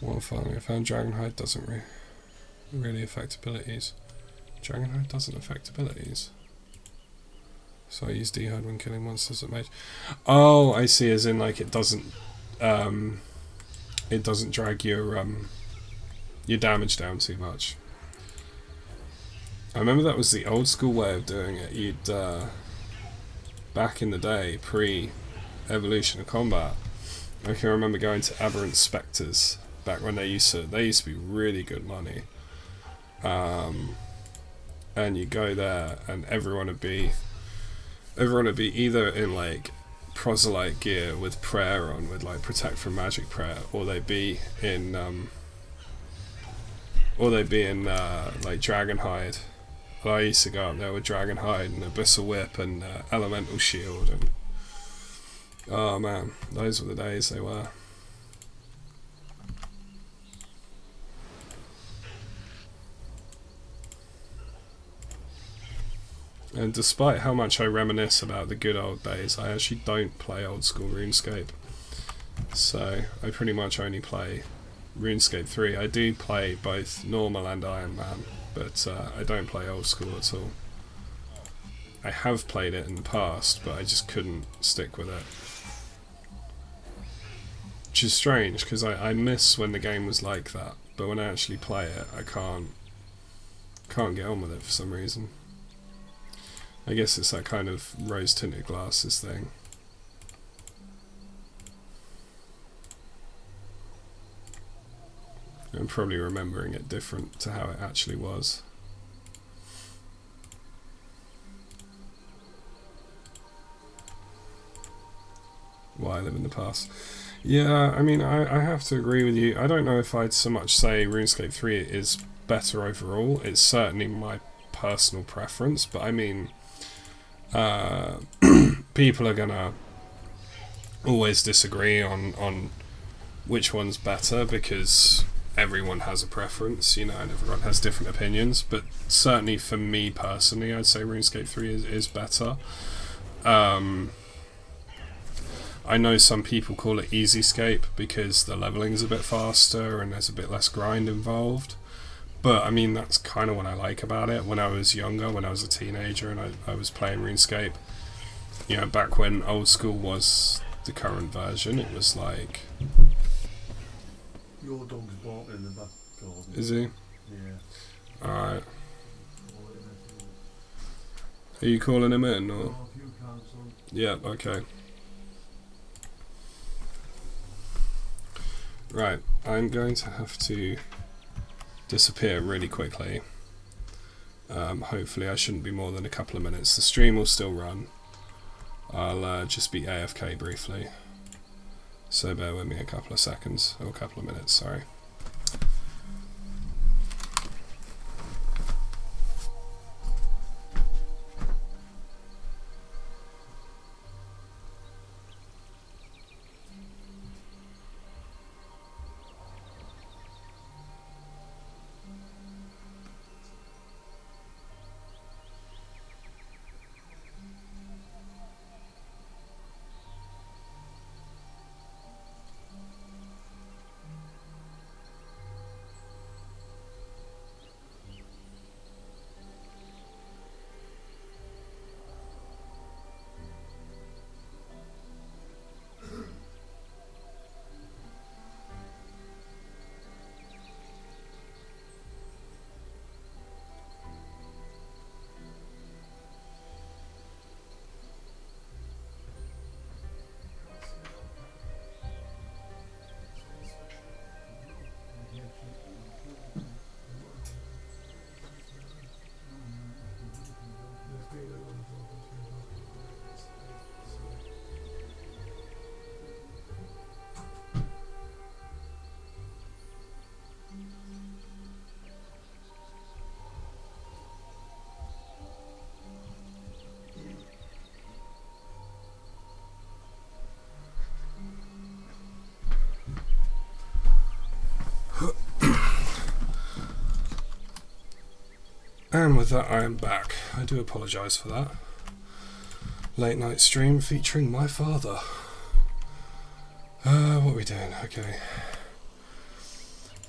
[SPEAKER 1] Well, finally I found Dragonhide doesn't really affect abilities. Dragonhide doesn't affect abilities. So I use D'hide when killing monsters at mage. Oh, I see, as in like it doesn't drag your damage down too much. I remember that was the old school way of doing it. You'd back in the day, pre-evolution of combat, I can remember going to Aberrant Spectres back when they used to be really good money. And you go there and everyone would be either in like proselyte gear with prayer on, with like protect from magic prayer, or they'd be in like Dragonhide. Well, I used to go up there with Dragonhide and Abyssal Whip and Elemental Shield, and oh man, those were the days they were. And despite how much I reminisce about the good old days, I actually don't play old school RuneScape. So I pretty much only play RuneScape 3. I do play both normal and Iron Man, but I don't play old school at all. I have played it in the past, but I just couldn't stick with it. Which is strange, because I miss when the game was like that, but when I actually play it, I can't get on with it for some reason. I guess it's that kind of rose-tinted glasses thing. I'm probably remembering it different to how it actually was. Why I live in the past. Yeah, I mean, I have to agree with you. I don't know if I'd so much say RuneScape 3 is better overall. It's certainly my personal preference, but I mean, people are gonna always disagree on which one's better, because everyone has a preference, you know, and everyone has different opinions. But certainly for me personally, I'd say RuneScape 3 is better. I know some people call it Easyscape because the leveling's a bit faster and there's a bit less grind involved. But I mean, that's kind of what I like about it. When I was younger, when I was a teenager and I was playing RuneScape, you know, back when old school was the current version, it was like...
[SPEAKER 2] Your dog's barking in the back garden.
[SPEAKER 1] Is he?
[SPEAKER 2] Yeah.
[SPEAKER 1] Alright. Are you calling him in, or...?
[SPEAKER 2] Oh, if you can, son.
[SPEAKER 1] Yeah, okay. Right, I'm going to have to disappear really quickly. Hopefully I shouldn't be more than a couple of minutes. The stream will still run. I'll just be AFK briefly. So bear with me a couple of seconds, or a couple of minutes, sorry. And with that, I am back. I do apologise for that. Late night stream featuring my father. What are we doing? Okay.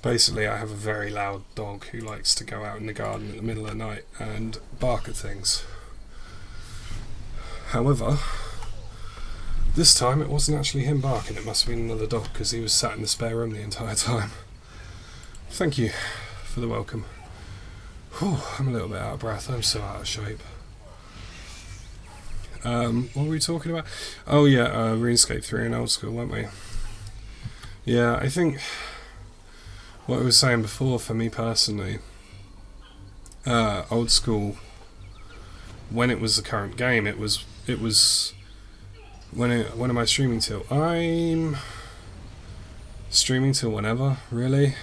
[SPEAKER 1] Basically, I have a very loud dog who likes to go out in the garden in the middle of the night and bark at things. However, this time it wasn't actually him barking, it must have been another dog, because he was sat in the spare room the entire time. Thank you for the welcome. Whew, I'm a little bit out of breath, I'm so out of shape. What were we talking about? Oh yeah, RuneScape 3 and old school, weren't we? Yeah, I think what I was saying before, for me personally, old school, when it was the current game, it was when am I streaming till? I'm streaming till whenever, really.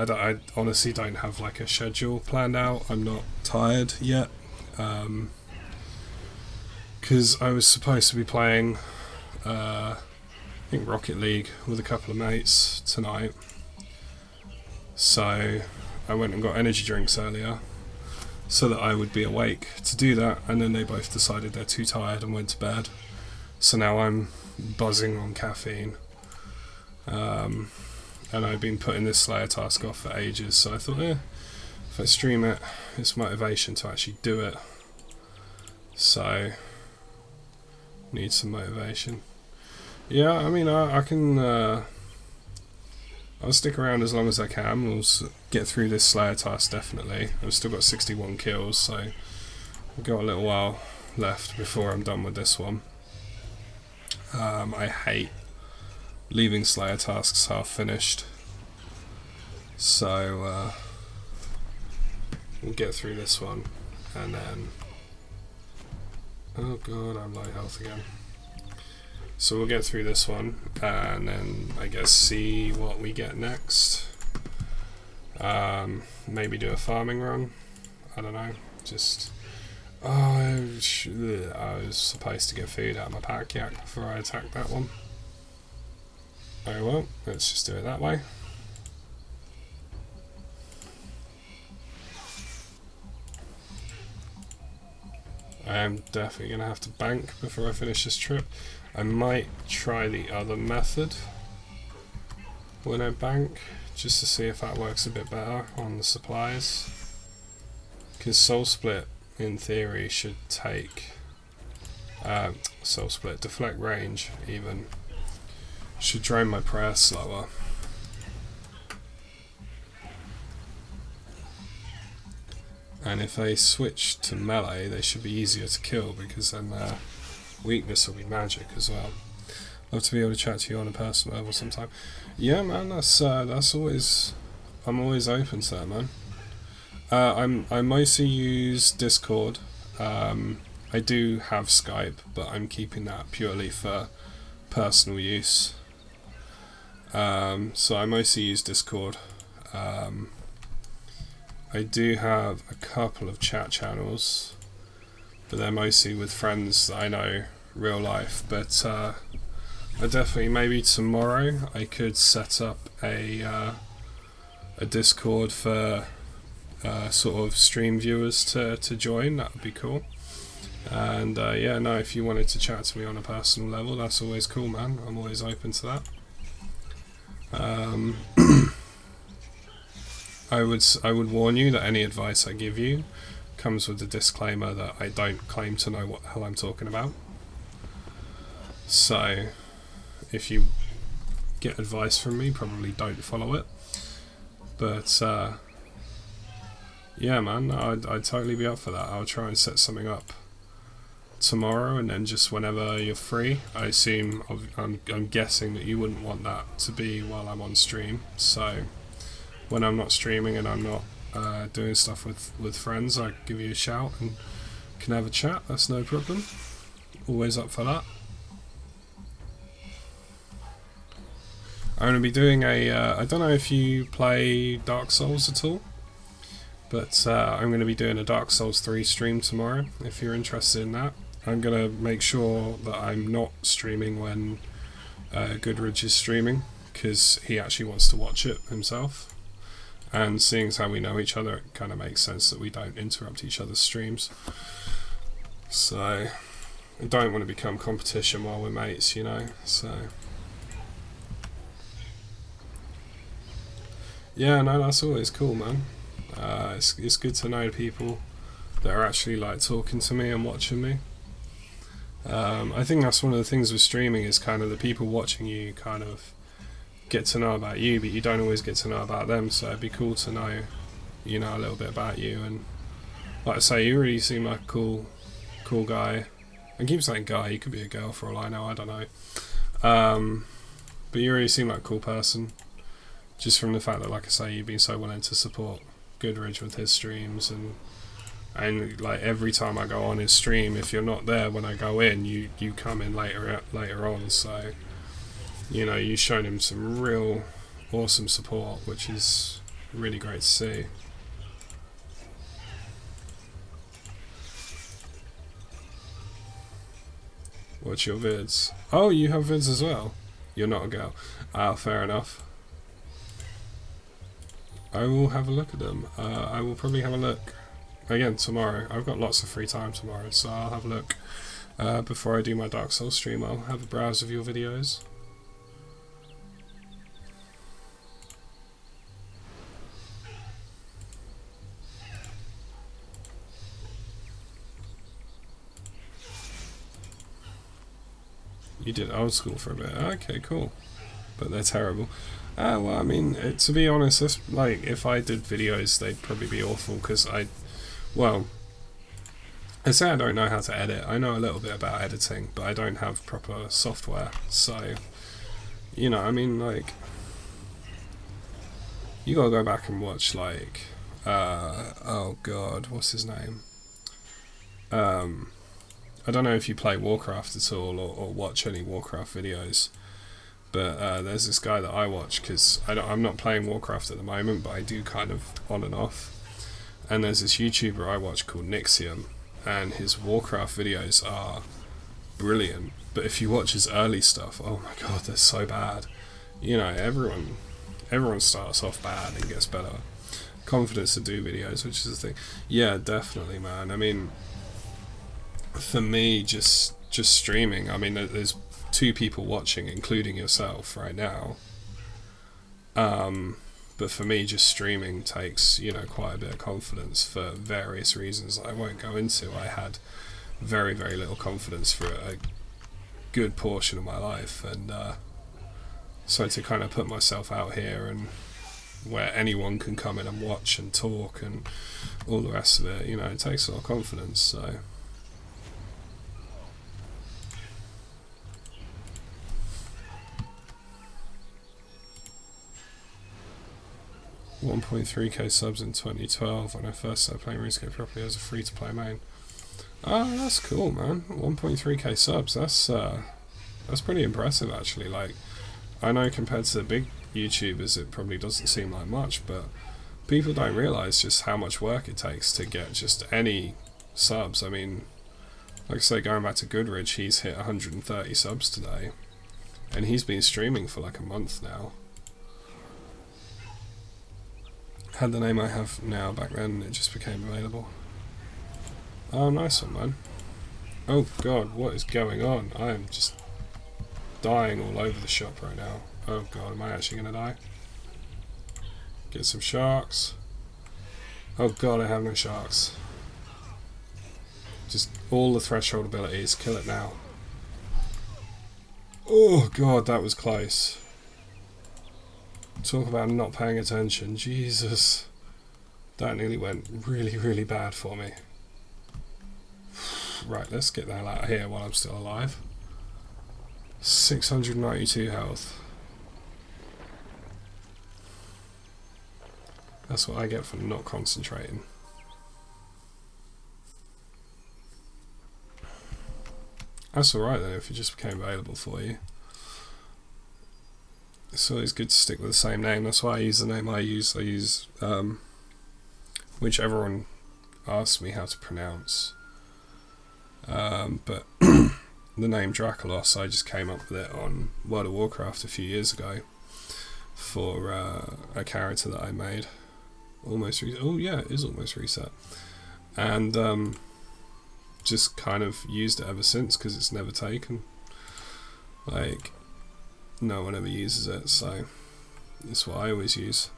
[SPEAKER 1] I honestly don't have like a schedule planned out. I'm not tired yet, because I was supposed to be playing I think Rocket League with a couple of mates tonight, so I went and got energy drinks earlier so that I would be awake to do that, and then they both decided they're too tired and went to bed, so now I'm buzzing on caffeine, and I've been putting this Slayer task off for ages, so I thought, if I stream it, it's motivation to actually do it, so need some motivation. Yeah, I mean, I can, I'll stick around as long as I can. We'll get through this Slayer task, definitely. I've still got 61 kills, so I've got a little while left before I'm done with this one. I hate leaving Slayer tasks half finished, so we'll get through this one, and then, oh god, I'm low health again. So we'll get through this one, and then I guess see what we get next. Maybe do a farming run. I don't know. Just I was supposed to get food out of my pack yak before I attacked that one. Oh well, let's just do it that way. I am definitely going to have to bank before I finish this trip. I might try the other method when I bank, just to see if that works a bit better on the supplies. Because Soul Split, in theory, should take... Soul Split, deflect range, even. Should drain my prayer slower. And if they switch to melee, they should be easier to kill, because then their weakness will be magic as well. Love to be able to chat to you on a personal level sometime. Yeah, man, that's always... I'm always open to that, man. I mostly use Discord. I do have Skype, but I'm keeping that purely for personal use. So I mostly use Discord. I do have a couple of chat channels, but they're mostly with friends that I know real life. But I definitely, maybe tomorrow I could set up a Discord for sort of stream viewers to join. That would be cool. And yeah, no, if you wanted to chat to me on a personal level, that's always cool, man. I'm always open to that. I would warn you that any advice I give you comes with the disclaimer that I don't claim to know what the hell I'm talking about. So if you get advice from me, probably don't follow it. But yeah, man, I'd totally be up for that. I'll try and set something up tomorrow, and then just whenever you're free. I assume, I'm guessing that you wouldn't want that to be while I'm on stream, so when I'm not streaming and I'm not doing stuff with friends, I give you a shout and can have a chat. That's no problem. Always up for that. I'm going to be doing I don't know if you play Dark Souls at all, but I'm going to be doing a Dark Souls 3 stream tomorrow, if you're interested in that. I'm going to make sure that I'm not streaming when Goodridge is streaming, because he actually wants to watch it himself. And seeing as how we know each other, it kind of makes sense that we don't interrupt each other's streams. So I don't want to become competition while we're mates, you know. So yeah, no, that's always cool, man. It's good to know people that are actually like talking to me and watching me. I think that's one of the things with streaming, is kind of the people watching you kind of get to know about you, but you don't always get to know about them. So it'd be cool to know, you know, a little bit about you. And like I say, you really seem like a cool guy. I keep saying guy, you could be a girl for all I know, I don't know. But you really seem like a cool person, just from the fact that, like I say, you've been so willing to support Goodridge with his streams, and like every time I go on his stream, if you're not there when I go in, you come in later on. So you know, you've shown him some real awesome support, which is really great to see. Watch your vids. Oh, you have vids as well? You're not a girl. Fair enough. I will have a look at them. I will probably have a look again tomorrow. I've got lots of free time tomorrow, so I'll have a look before I do my Dark Souls stream. I'll have a browse of your videos. You did old school for a bit. Okay, cool. But they're terrible. Well, I mean, to be honest, it's like, if I did videos, they'd probably be awful, because I say I don't know how to edit. I know a little bit about editing, but I don't have proper software. So, you know, I mean, like, you gotta go back and watch, like, oh god, what's his name? I don't know if you play Warcraft at all, or watch any Warcraft videos, but there's this guy that I watch, because I'm not playing Warcraft at the moment, but I do kind of on and off. And there's this YouTuber I watch called Nixium, and his Warcraft videos are brilliant. But if you watch his early stuff, oh my god, they're so bad. You know, everyone starts off bad and gets better. Confidence to do videos, which is the thing. Yeah, definitely, man. I mean, for me, just streaming, I mean, there's 2 people watching, including yourself right now. But for me, just streaming takes, you know, quite a bit of confidence for various reasons I won't go into. I had very, very little confidence for a good portion of my life, and so to kind of put myself out here, and where anyone can come in and watch and talk and all the rest of it, you know, it takes a lot of confidence. So 1.3k subs in 2012 when I first started playing Runescape properly as a free-to-play main. Oh, that's cool, man. 1.3k subs, that's pretty impressive, actually. Like, I know compared to the big YouTubers it probably doesn't seem like much, but people don't realise just how much work it takes to get just any subs. I mean, like I say, going back to Goodridge, he's hit 130 subs today, and he's been streaming for like a month now. Had the name I have now back then, it just became available. Oh, nice one, man. Oh god, what is going on? I am just dying all over the shop right now. Oh god, am I actually gonna die? Get some sharks. Oh god, I have no sharks. Just all the threshold abilities, kill it now. Oh god, that was close. Talk about not paying attention, Jesus. That nearly went really, really bad for me. Right, let's get the hell out of here while I'm still alive. 692 health. That's what I get for not concentrating. That's alright then, if it just became available for you. It's always good to stick with the same name. That's why I use the name I use. I use, which everyone asks me how to pronounce. But the name Dracolos, I just came up with it on World of Warcraft a few years ago for a character that I made. almost reset. Oh yeah, it is almost reset. And just kind of used it ever since because it's never taken. Like, no one ever uses it, so it's what I always use.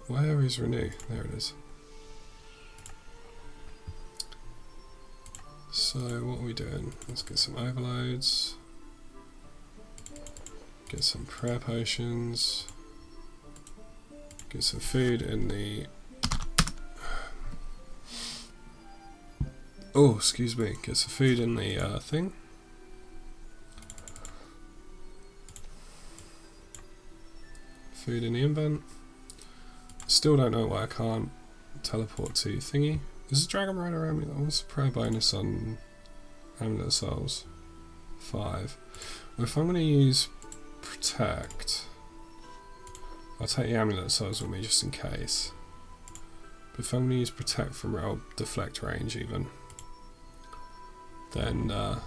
[SPEAKER 1] Where is Renew? There it is. So what are we doing? Let's get some overloads. Get some prayer potions. Get some food in the... Oh, excuse me. Get some food in the thing. Food in the invent. Still don't know why I can't teleport to thingy. Is the Dragon Rider amulet? What's the prayer bonus on Amulet of Souls? 5. Well, if I'm going to use Protect, I'll take the Amulet of Souls with me just in case. But if I'm going to use Protect from deflect range even, then I'll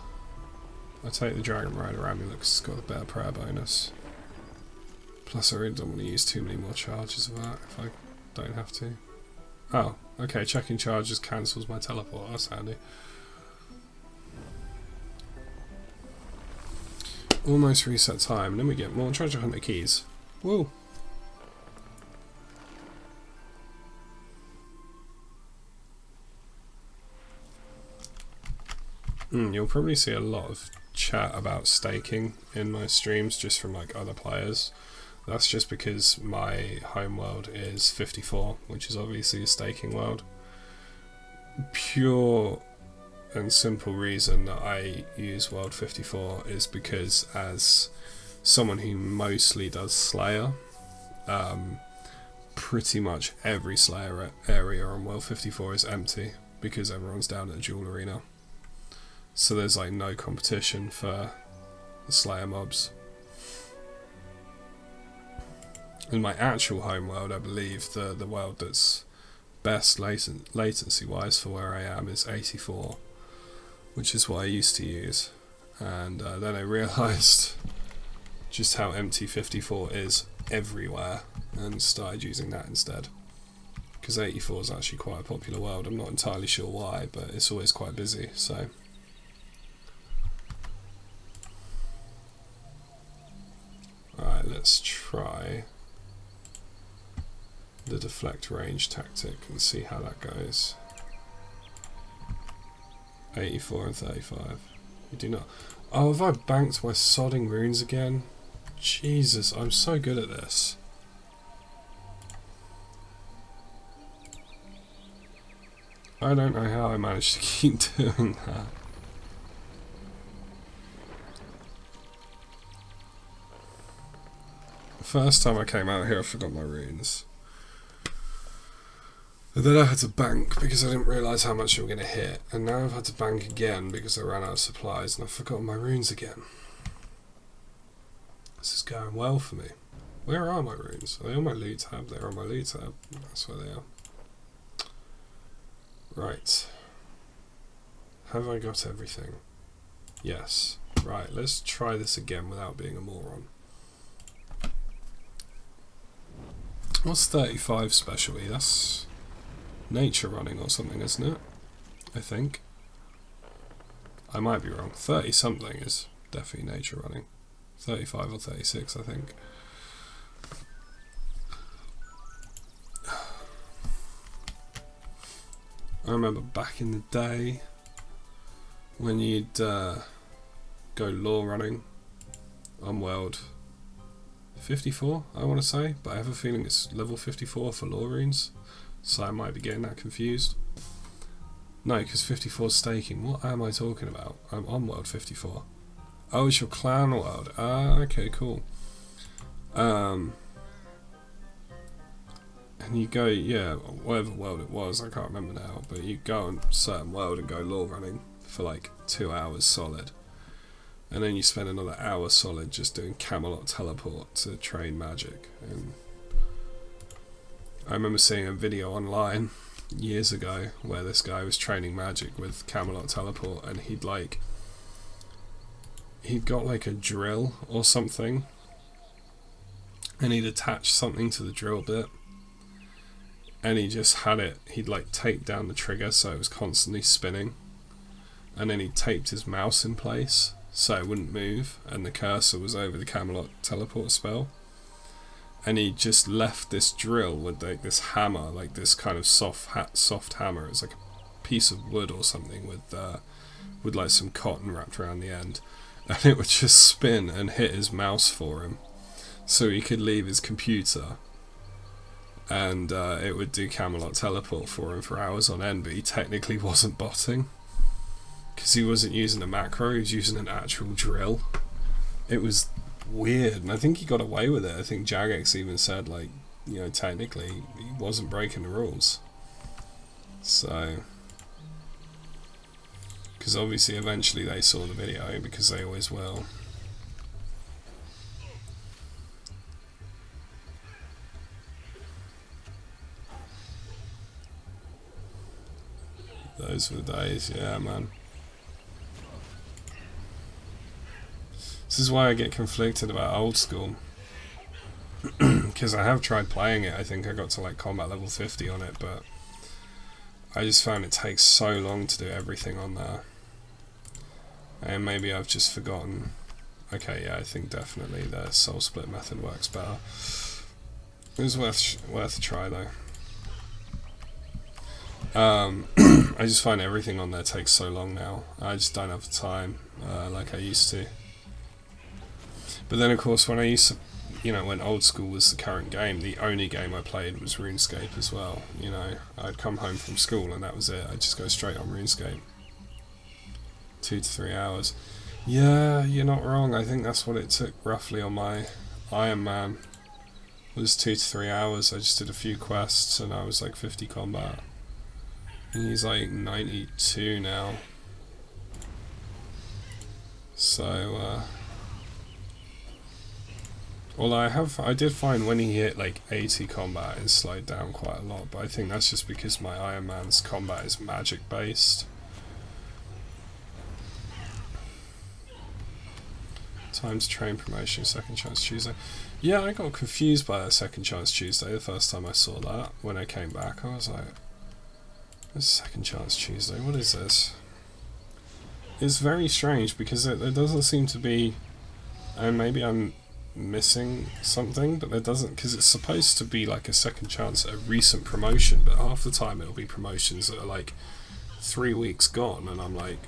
[SPEAKER 1] take the Dragon Rider amulet because it's got a better prayer bonus. Plus I really don't want to use too many more charges of that if I don't have to. Oh, okay, checking charges cancels my teleport, that's handy. Almost reset time, and then we get more treasure hunter keys. Woo! You'll probably see a lot of chat about staking in my streams just from like other players. That's just because my home world is 54, which is obviously a staking world. Pure and simple reason that I use world 54 is because as someone who mostly does Slayer, pretty much every Slayer area on world 54 is empty because everyone's down at the Jewel Arena. So there's like no competition for the Slayer mobs. In my actual home world, I believe the world that's best latency wise for where I am is 84, which is what I used to use. And then I realised just how empty 54 is everywhere and started using that instead. Because 84 is actually quite a popular world. I'm not entirely sure why, but it's always quite busy, so... Alright, let's try the deflect range tactic and see how that goes. 84 and 35. You do not... Oh, have I banked my sodding runes again? Jesus, I'm so good at this. I don't know how I managed to keep doing that. The first time I came out here I forgot my runes. And then I had to bank because I didn't realise how much you were going to hit. And now I've had to bank again because I ran out of supplies and I've forgotten my runes again. This is going well for me. Where are my runes? Are they on my loot tab? They're on my loot tab. That's where they are. Right. Have I got everything? Yes. Right, let's try this again without being a moron. What's 35 specialty? That's nature running or something, isn't it? I think. I might be wrong. 30 something is definitely nature running. 35 or 36, I think. I remember back in the day when you'd go lore running on world 54, I want to say, but I have a feeling it's level 54 for lore runes, so I might be getting that confused. No, because 54 is staking. What am I talking about? I'm on world 54. Oh, it's your clan world. Ah, okay, cool. And you go, yeah, whatever world it was, I can't remember now, but you go on a certain world and go lore running for like 2 hours solid. And then you spend another hour solid just doing Camelot teleport to train magic. And I remember seeing a video online years ago where this guy was training magic with Camelot teleport, and he'd like he'd got like a drill or something, and he'd attached something to the drill bit, and he just had it, he'd like taped down the trigger so it was constantly spinning, and then he taped his mouse in place so it wouldn't move, and the cursor was over the Camelot teleport spell, and he just left this drill with like this hammer, like this kind of soft hammer. It's like a piece of wood or something with like some cotton wrapped around the end, and it would just spin and hit his mouse for him, so he could leave his computer, and it would do Camelot teleport for him for hours on end. But he technically wasn't botting, because he wasn't using a macro, he was using an actual drill. It was weird, and I think he got away with it. I think Jagex even said, like, you know, technically he wasn't breaking the rules. So, because obviously eventually they saw the video, because they always will. Those were the days, yeah, man. This is why I get conflicted about old school, because I have tried playing it. I think I got to like combat level 50 on it, but I just found it takes so long to do everything on there, and maybe I've just forgotten. Okay, yeah, I think definitely the soul split method works better. It was worth a try though. I just find everything on there takes so long now. I just don't have the time like I used to. But then of course when I used to, you know, when old school was the current game, the only game I played was Runescape as well. You know, I'd come home from school and that was it. I'd just go straight on Runescape. 2 to 3 hours. Yeah, you're not wrong. I think that's what it took roughly on my Iron Man. Was 2 to 3 hours. I just did a few quests and I was like 50 combat. And he's like 92 now. So, although I did find when he hit like 80 combat it slowed down quite a lot, but I think that's just because my Iron Man's combat is magic based. Times train promotion, second chance Tuesday. Yeah, I got confused by that second chance Tuesday the first time I saw that. When I came back I was like, this second chance Tuesday, what is this? It's very strange because there doesn't seem to be, and maybe I'm missing something, but there doesn't, because it's supposed to be like a second chance at a recent promotion, but half the time it'll be promotions that are like 3 weeks gone, and I'm like,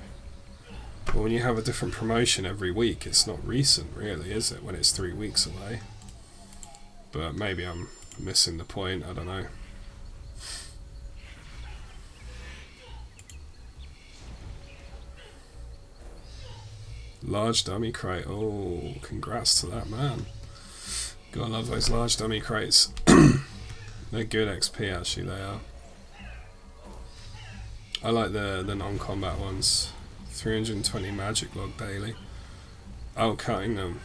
[SPEAKER 1] well, when you have a different promotion every week, it's not recent really, is it, when it's 3 weeks away? But maybe I'm missing the point, I don't know. Large dummy crate. Oh, congrats to that man. Gotta love those large dummy crates. They're good XP actually, they are. I like the non-combat ones. 320 magic log daily. Oh, cutting them.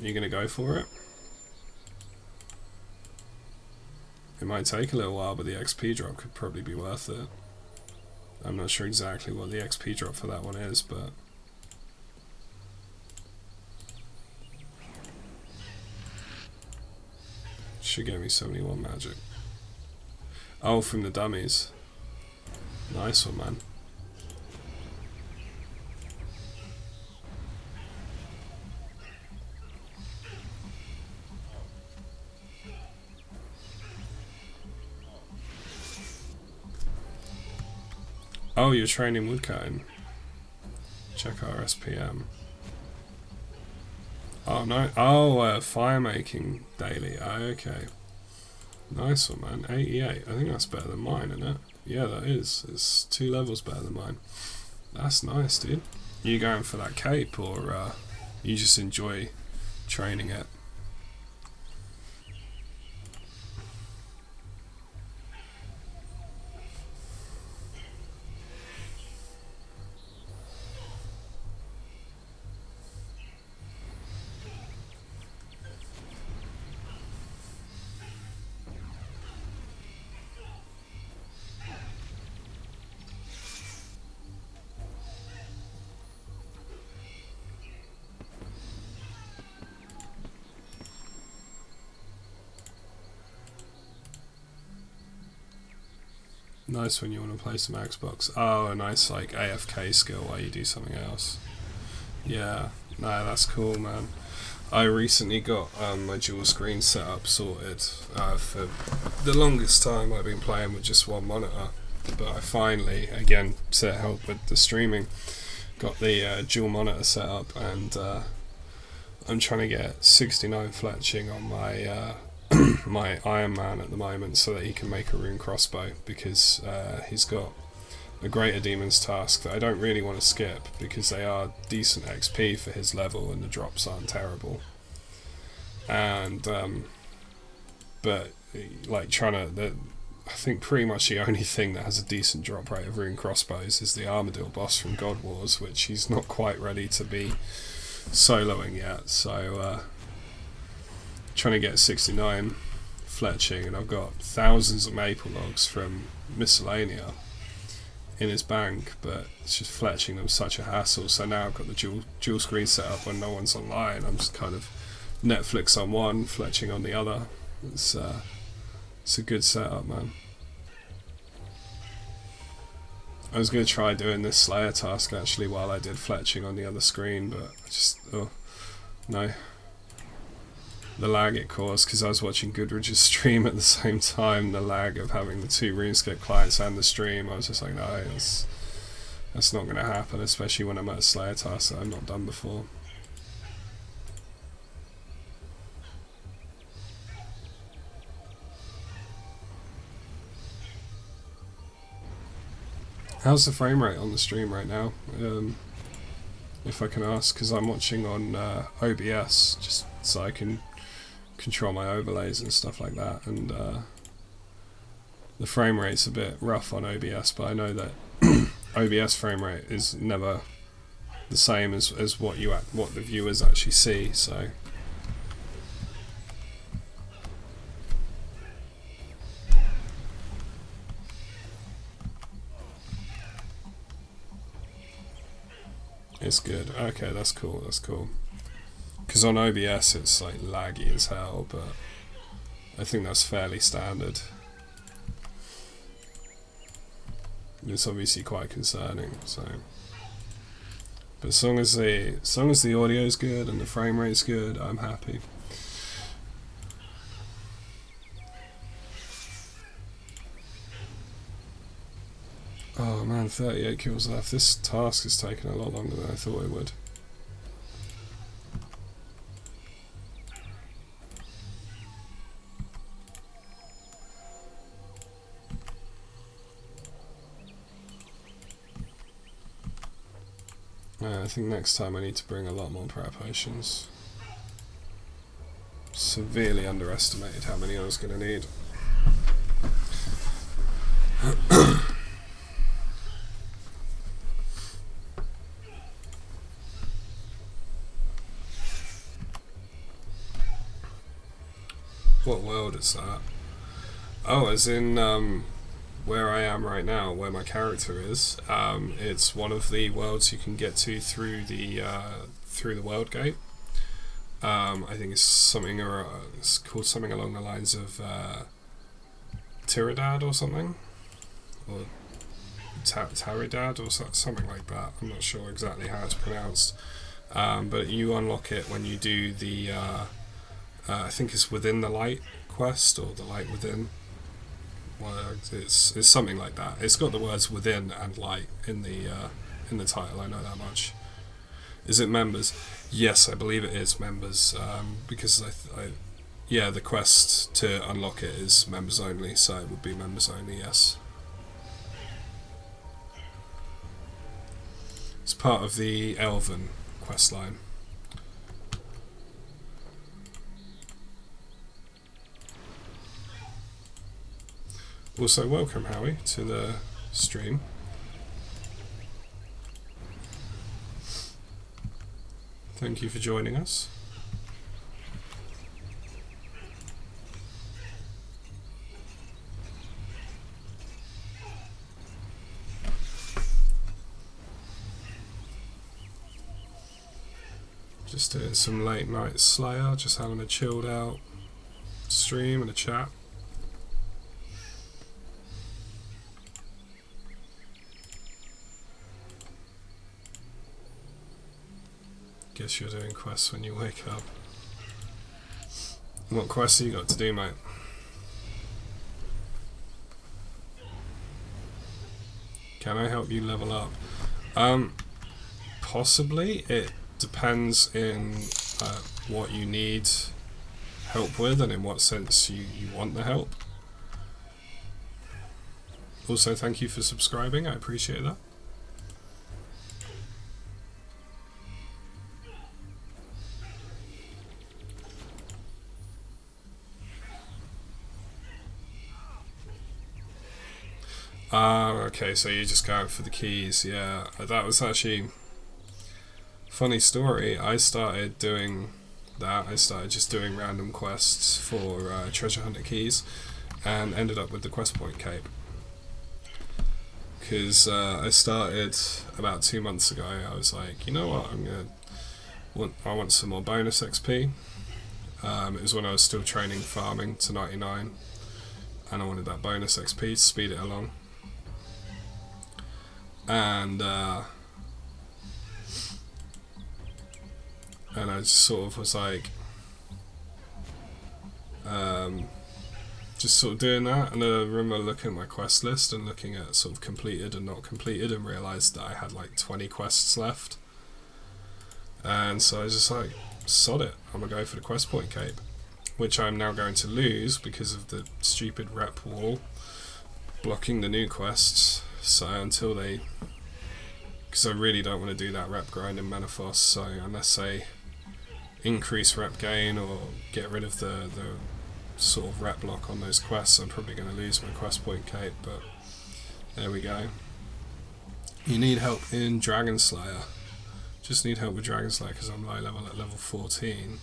[SPEAKER 1] Are you gonna go for it? It might take a little while, but the XP drop could probably be worth it. I'm not sure exactly what the XP drop for that one is, but should get me 71 magic. Oh, from the dummies. Nice one, man. Oh, you're training woodcutting. Check our SPM. Oh no! Oh, fire making daily. Oh, okay. Nice one, man. 88. I think that's better than mine, isn't it? Yeah, that is. It's 2 levels better than mine. That's nice, dude. You going for that cape, or you just enjoy training it? Nice when you want to play some Xbox. Oh, a nice like AFK skill while you do something else. Yeah, no, that's cool, man. I recently got my dual screen setup sorted. For the longest time I've been playing with just one monitor, but I finally, again to help with the streaming, got the dual monitor set up, and I'm trying to get 69 fletching on my my Iron Man at the moment so that he can make a rune crossbow, because he's got a Greater Demon's Task that I don't really want to skip because they are decent XP for his level and the drops aren't terrible. And but like I think pretty much the only thing that has a decent drop rate of rune crossbows is the Armadillo boss from God Wars, which he's not quite ready to be soloing yet. So trying to get 69 fletching, and I've got thousands of maple logs from Miscellanea in his bank, but it's just fletching them such a hassle. So now I've got the dual screen set up when no one's online. I'm just kind of Netflix on one, fletching on the other. It's a good setup, man. I was going to try doing this Slayer task actually while I did fletching on the other screen, but I just, no. The lag it caused, because I was watching Goodridge's stream at the same time, the lag of having the two RuneScape clients and the stream, I was just like, no, that's not going to happen, especially when I'm at a Slayer task that I've not done before. How's the frame rate on the stream right now? If I can ask, because I'm watching on OBS, just so I can control my overlays and stuff like that, and the frame rate's a bit rough on OBS, but I know that OBS frame rate is never the same as what the viewers actually see, so it's good. Okay, that's cool, that's cool. Because on OBS it's like laggy as hell, but I think that's fairly standard. It's obviously quite concerning, so. But as long as the audio's good and the frame rate's good, I'm happy. Oh man, 38 kills left. This task has taken a lot longer than I thought it would. I think next time I need to bring a lot more prayer potions. Severely underestimated how many I was going to need. What world is that? Oh, as in where I am right now, where my character is. It's one of the worlds you can get to through the world gate. I think it's called something along the lines of Tiridad or something, or Taridad or something like that. I'm not sure exactly how it's pronounced, but you unlock it when you do the I think it's Within the Light quest, or the Light Within. Well, it's something like that. It's got the words within and light in the title. I know that much. Is it members? Yes, I believe it is members. Because yeah, the quest to unlock it is members only, so it would be members only. Yes. It's part of the Elven quest line. Also, welcome Howie to the stream. Thank you for joining us. Just doing some late night Slayer, just having a chilled out stream and a chat. Guess you're doing quests when you wake up. What quests have you got to do, mate? Can I help you level up? Possibly. It depends in what you need help with and in what sense you want the help. Also, thank you for subscribing. I appreciate that. Okay, so you're just going for the keys. Yeah, that was actually funny story. I started doing that. I started just doing random quests for treasure hunter keys, and ended up with the quest point cape. Because I started about 2 months ago. I was like, you know what? I want some more bonus XP. It was when I was still training farming to 99, and I wanted that bonus XP to speed it along. And I just sort of was like, just sort of doing that, and I remember looking at my quest list and looking at sort of completed and not completed, and realised that I had like 20 quests left. And so I was just like, sod it, I'm gonna go for the quest point cape, which I'm now going to lose because of the stupid rep wall blocking the new quests. So until they, because I really don't want to do that rep grind in Manifos, so unless they increase rep gain or get rid of the sort of rep block on those quests, I'm probably going to lose my quest point cape. But there we go. You need help in Dragon Slayer. Just need help with Dragon Slayer because I'm low level at level 14.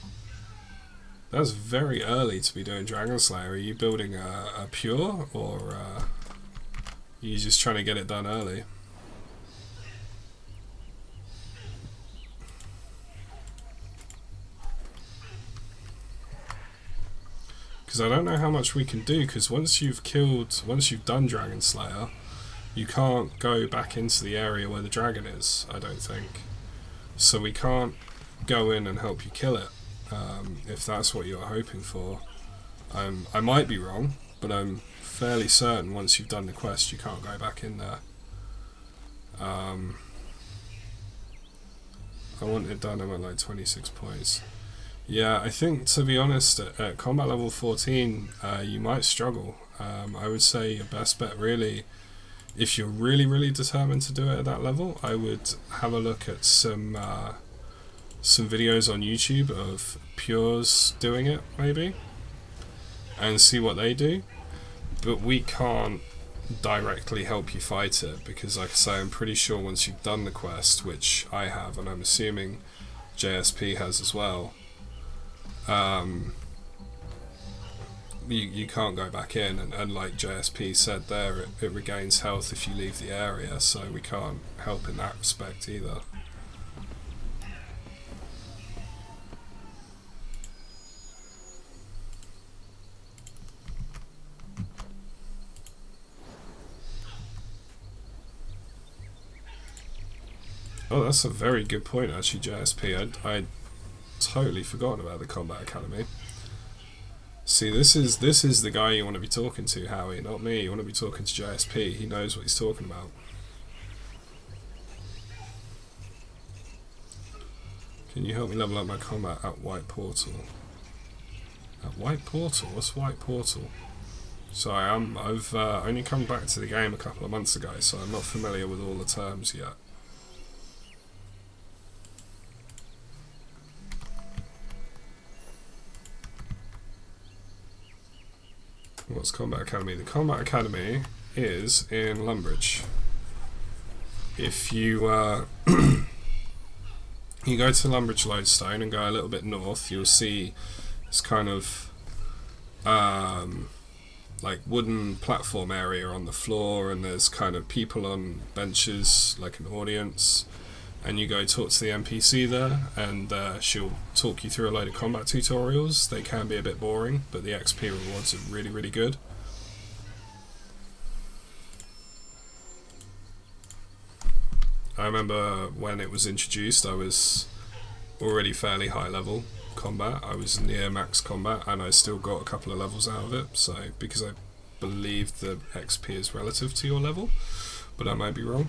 [SPEAKER 1] That's very early to be doing Dragon Slayer. Are you building a pure, or are you just trying to get it done early? Because I don't know how much we can do, because once you've done Dragon Slayer, you can't go back into the area where the dragon is, I don't think. So we can't go in and help you kill it, if that's what you're hoping for. I might be wrong, but I'm fairly certain once you've done the quest you can't go back in there. I want it done, I'm at like 26 points. Yeah, I think, to be honest, at combat level 14, you might struggle. I would say your best bet, really, if you're really determined to do it at that level, I would have a look at some videos on YouTube of pures doing it, maybe, and see what they do. But we can't directly help you fight it, because, like I say, I'm pretty sure once you've done the quest, which I have, and I'm assuming JSP has as well, you can't go back in, and like JSP said there, it regains health if you leave the area, so we can't help in that respect either. Oh, that's a very good point, actually, JSP. I'd totally forgotten about the Combat Academy. See, this is the guy you want to be talking to, Howie, not me. You want to be talking to JSP. He knows what he's talking about. Can you help me level up my combat at White Portal? At White Portal? What's White Portal? Sorry, I've only come back to the game a couple of months ago, so I'm not familiar with all the terms yet. What's Combat Academy? The Combat Academy is in Lumbridge. If you you go to Lumbridge Lodestone and go a little bit north, you'll see this kind of like wooden platform area on the floor, and there's kind of people on benches, like an audience, and you go talk to the NPC there, and she'll talk you through a load of combat tutorials. They can be a bit boring, but the XP rewards are really good. I remember when it was introduced, I was already fairly high level combat. I was near max combat and I still got a couple of levels out of it, so because I believe the XP is relative to your level, but I might be wrong.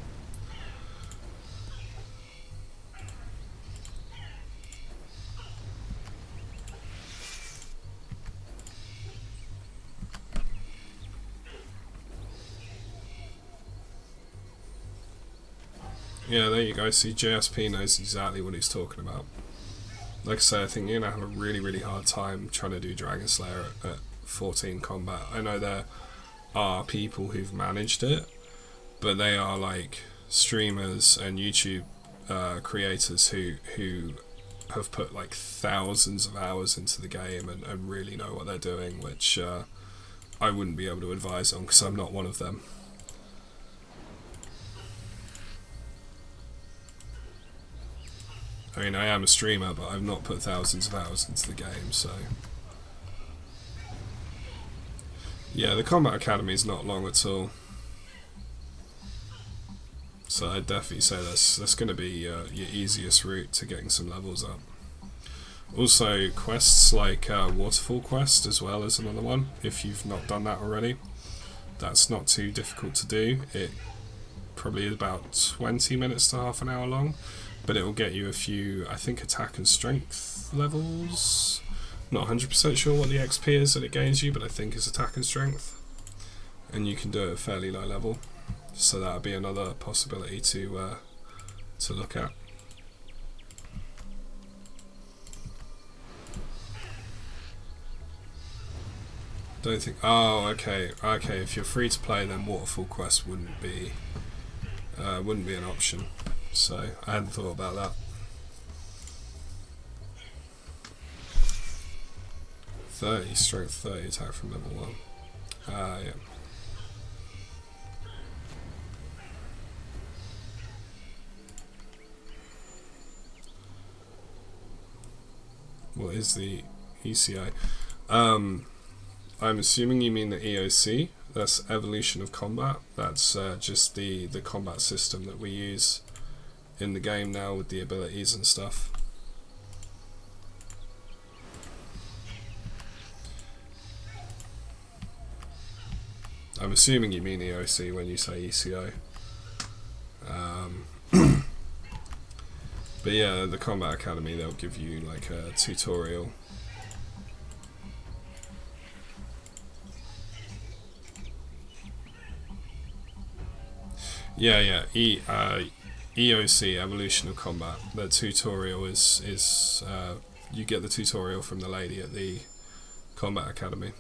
[SPEAKER 1] Yeah, there you go. See, JSP knows exactly what he's talking about. Like I say, I think you're going to have a really, really hard time trying to do Dragon Slayer at 14 combat. I know there are people who've managed it, but they are like streamers and YouTube creators who have put like thousands of hours into the game and really know what they're doing, which I wouldn't be able to advise on because I'm not one of them. I mean, I am a streamer, but I've not put thousands of hours into the game, so... Yeah, the Combat Academy is not long at all. So I'd definitely say that's going to be your easiest route to getting some levels up. Also, quests like Waterfall Quest as well is another one, if you've not done that already. That's not too difficult to do. It probably is about 20 minutes to half an hour long. But it will get you a few, I think, attack and strength levels. Not 100% sure what the XP is that it gains you, but I think it's attack and strength. And you can do it at fairly low level. So that would be another possibility to look at. Don't think... Oh, okay. Okay, if you're free to play, then Waterfall Quest wouldn't be an option. So I hadn't thought about that. 30 strength, 30 attack from level 1. Yeah. What is the ECI? I'm assuming you mean the EOC. That's Evolution of Combat. That's just the combat system that we use in the game now with the abilities and stuff. I'm assuming you mean EOC when you say ECO. But yeah, the Combat Academy, they'll give you like a tutorial. Yeah, EOC, Evolution of Combat. The tutorial is you get the tutorial from the lady at the Combat Academy.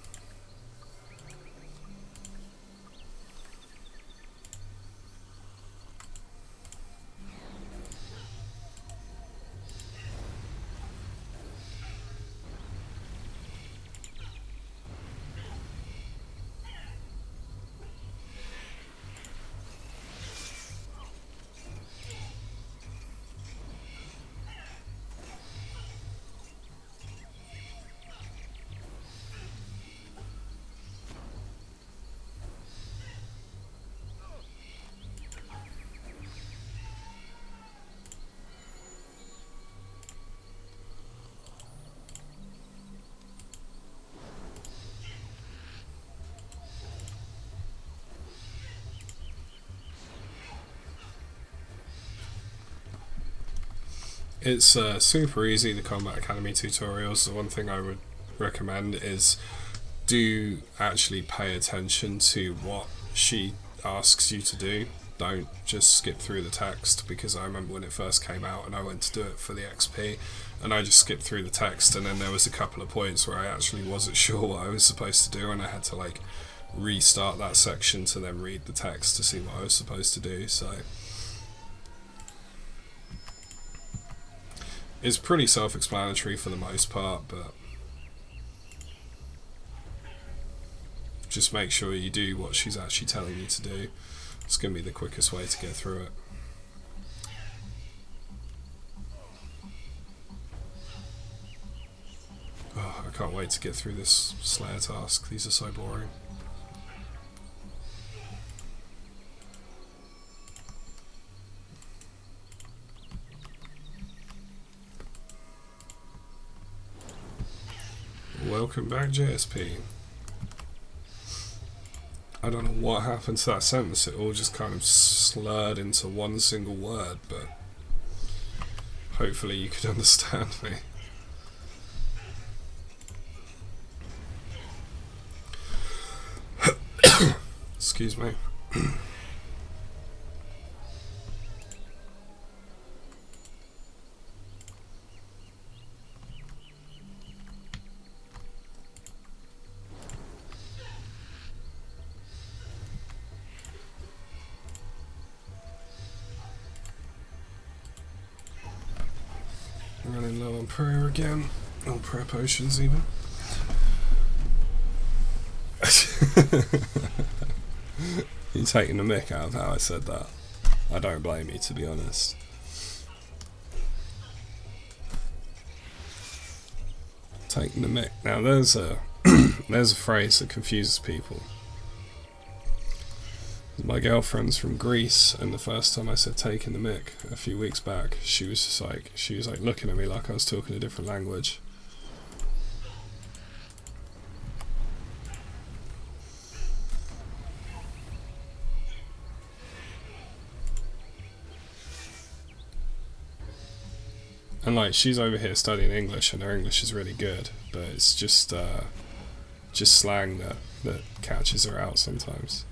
[SPEAKER 1] It's super easy, the Combat Academy tutorials. The one thing I would recommend is do actually pay attention to what she asks you to do. Don't just skip through the text, because I remember when it first came out and I went to do it for the XP and I just skipped through the text, and then there was a couple of points where I actually wasn't sure what I was supposed to do and I had to like restart that section to then read the text to see what I was supposed to do. So it's pretty self-explanatory for the most part, but just make sure you do what she's actually telling you to do. It's going to be the quickest way to get through it. Oh, I can't wait to get through this Slayer task. These are so boring. welcome back, JSP. I don't know what happened to that sentence. It all just kind of slurred into one single word, but hopefully you could understand me. Excuse me. Running low on prayer again, or prayer potions even. You're taking the mick out of how I said that. I don't blame you, to be honest. Taking the mick. Now there's a there's a phrase that confuses people. My girlfriend's from Greece, and the first time I said taking the mick a few weeks back, she was like looking at me like I was talking a different language. And like, she's over here studying English, and her English is really good, but it's just slang that catches her out sometimes.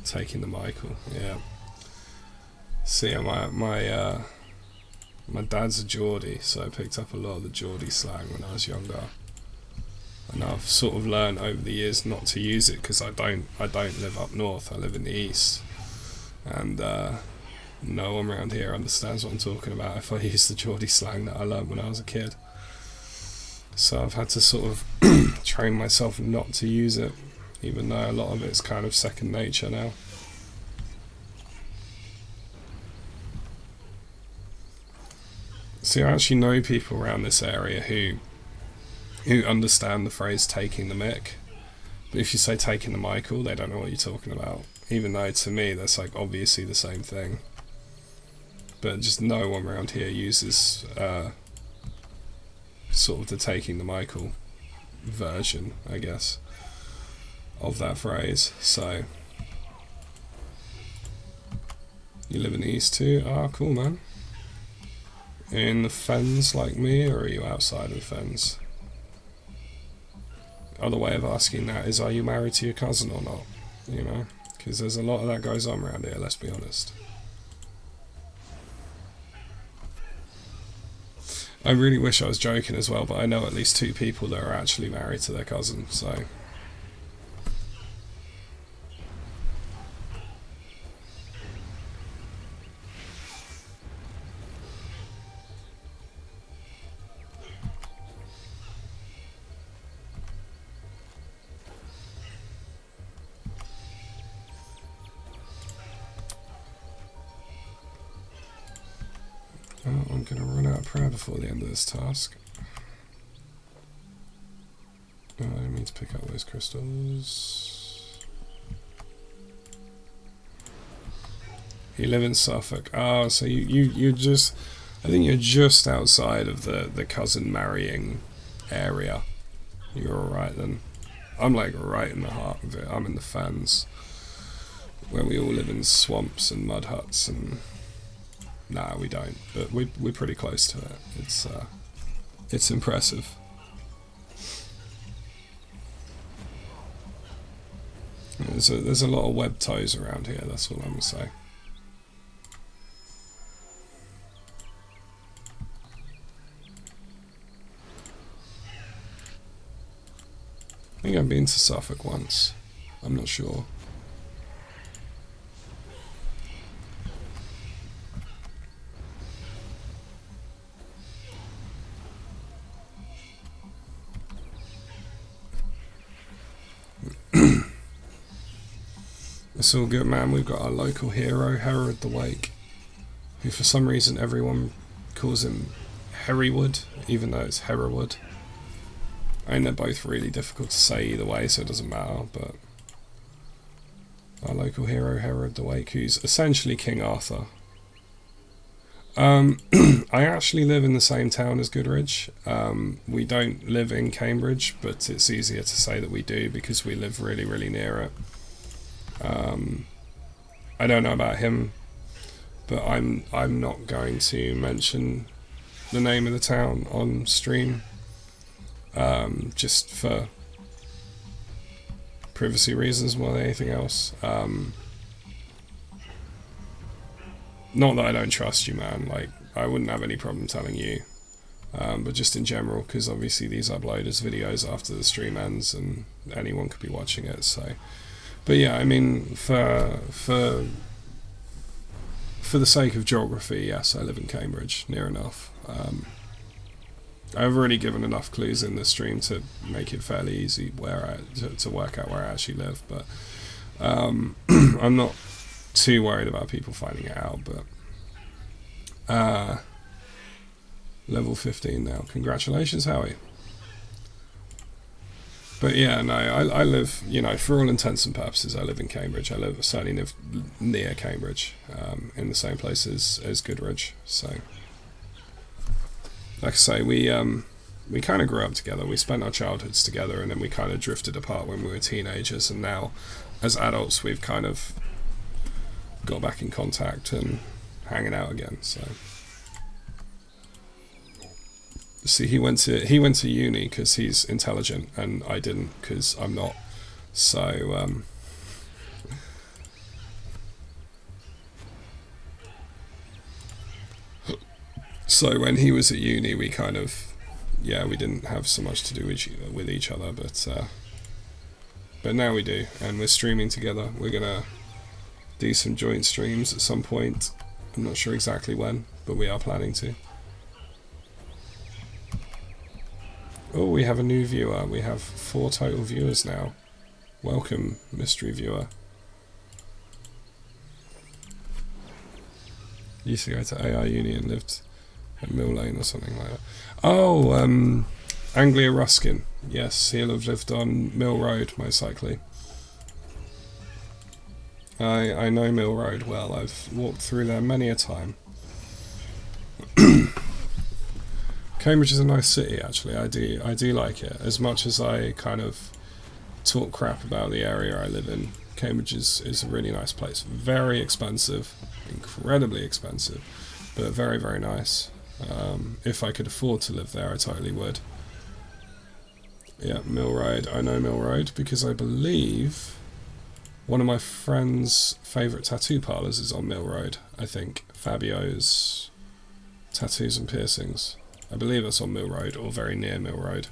[SPEAKER 1] Taking the Michael, yeah. See, my dad's a Geordie, so I picked up a lot of the Geordie slang when I was younger, and I've sort of learned over the years not to use it because I don't live up north. I live in the east, and no one around here understands what I'm talking about if I use the Geordie slang that I learned when I was a kid. So I've had to sort of train myself not to use it, even though a lot of it's kind of second nature now. See, I actually know people around this area who understand the phrase taking the mick, but if you say taking the Michael, they don't know what you're talking about, even though to me that's like obviously the same thing. But just no one around here uses sort of the taking the Michael version, I guess, of that phrase. So you live in the east too? Ah, cool, man. In the fens like me, or are you outside of the fens? Other way of asking that is, are you married to your cousin or not? You know, because there's a lot of that goes on around here, let's be honest. I really wish I was joking as well, but I know at least 2 people that are actually married to their cousin, so... Oh, I'm going to run out of prayer before the end of this task. Oh, I didn't mean to pick up those crystals. You live in Suffolk. Oh, so you just... I think you're just outside of the cousin marrying area. You're alright then. I'm like right in the heart of it. I'm in the fens, where we all live in swamps and mud huts and... Nah, we don't, but we're pretty close to it. It's impressive. There's a lot of web toes around here, that's all I'm gonna say. I think I've been to Suffolk once. I'm not sure. It's all good, man. We've got our local hero, Herod the Wake, who for some reason everyone calls him Herrywood, even though it's Hereward. I mean, they're both really difficult to say either way, so it doesn't matter, but our local hero, Herod the Wake, who's essentially King Arthur. I actually live in the same town as Goodridge. We don't live in Cambridge, but it's easier to say that we do because we live really, really near it. I don't know about him, but I'm not going to mention the name of the town on stream, just for privacy reasons more than anything else. Not that I don't trust you, man. Like, I wouldn't have any problem telling you, but just in general, because obviously these upload as videos after the stream ends, and anyone could be watching it. So, but yeah, I mean, for the sake of geography, yes, I live in Cambridge, near enough. I've already given enough clues in the stream to make it fairly easy to work out where I actually live, but I'm not too worried about people finding it out. But level 15 now. Congratulations, Howie. But yeah, no, I live, you know, for all intents and purposes, I live in Cambridge. I certainly live near Cambridge, in the same place as Goodridge. So, like I say, we kind of grew up together. We spent our childhoods together, and then we kind of drifted apart when we were teenagers. And now, as adults, we've kind of got back in contact and hanging out again. So, see, he went to uni because he's intelligent, and I didn't because I'm not. So, so when he was at uni, we kind of, yeah, we didn't have so much to do with each other, but now we do, and we're streaming together. We're gonna do some joint streams at some point. I'm not sure exactly when, but we are planning to. Oh, we have a new viewer. We have 4 total viewers now. Welcome, mystery viewer. Used to go to AI Uni and lived at Mill Lane or something like that. Oh, Anglia Ruskin. Yes, he'll have lived on Mill Road, most likely. I know Mill Road well. I've walked through there many a time. Cambridge is a nice city, actually. I do like it. As much as I kind of talk crap about the area I live in, Cambridge is a really nice place. Very expensive, incredibly expensive, but very, very nice. If I could afford to live there, I totally would. Yeah, Mill Road. I know Mill Road because I believe one of my friend's favourite tattoo parlours is on Mill Road, I think. Fabio's Tattoos and Piercings. I believe it's on Mill Road, or very near Mill Road,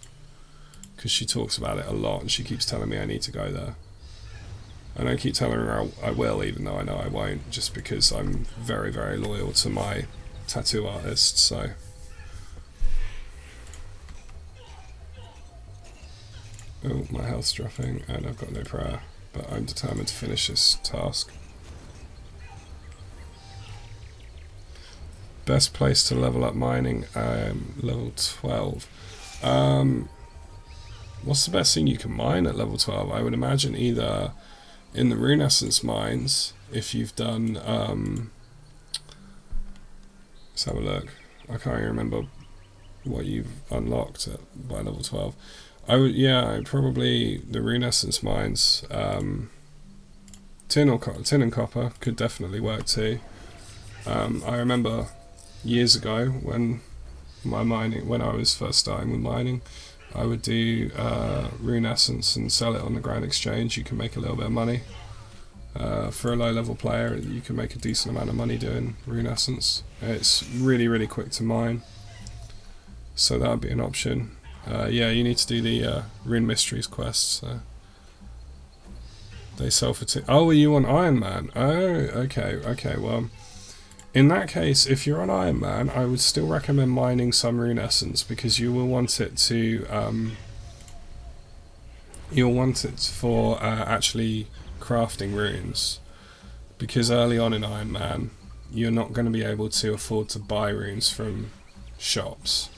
[SPEAKER 1] because she talks about it a lot, and she keeps telling me I need to go there. And I keep telling her I will, even though I know I won't, just because I'm very, very loyal to my tattoo artist, so... Oh, my health's dropping, and I've got no prayer, but I'm determined to finish this task. Best place to level up mining, level 12. What's the best thing you can mine at level 12? I would imagine either in the Rune Essence mines, if you've done... let's have a look. I can't even remember what you've unlocked by level 12. Probably the Rune Essence mines. Tin and copper could definitely work too. I remember years ago when I was first starting with mining, I would do Rune Essence and sell it on the Grand Exchange. You can make a little bit of money. For a low level player, you can make a decent amount of money doing Rune Essence. It's really, really quick to mine, so that would be an option. Yeah, you need to do the Rune Mysteries quests. They sell for Oh, are you on Iron Man? Oh, okay, well, in that case, if you're on Iron Man, I would still recommend mining some Rune Essence, because you will want it to, you'll want it for actually crafting runes, because early on in Iron Man, you're not going to be able to afford to buy runes from shops.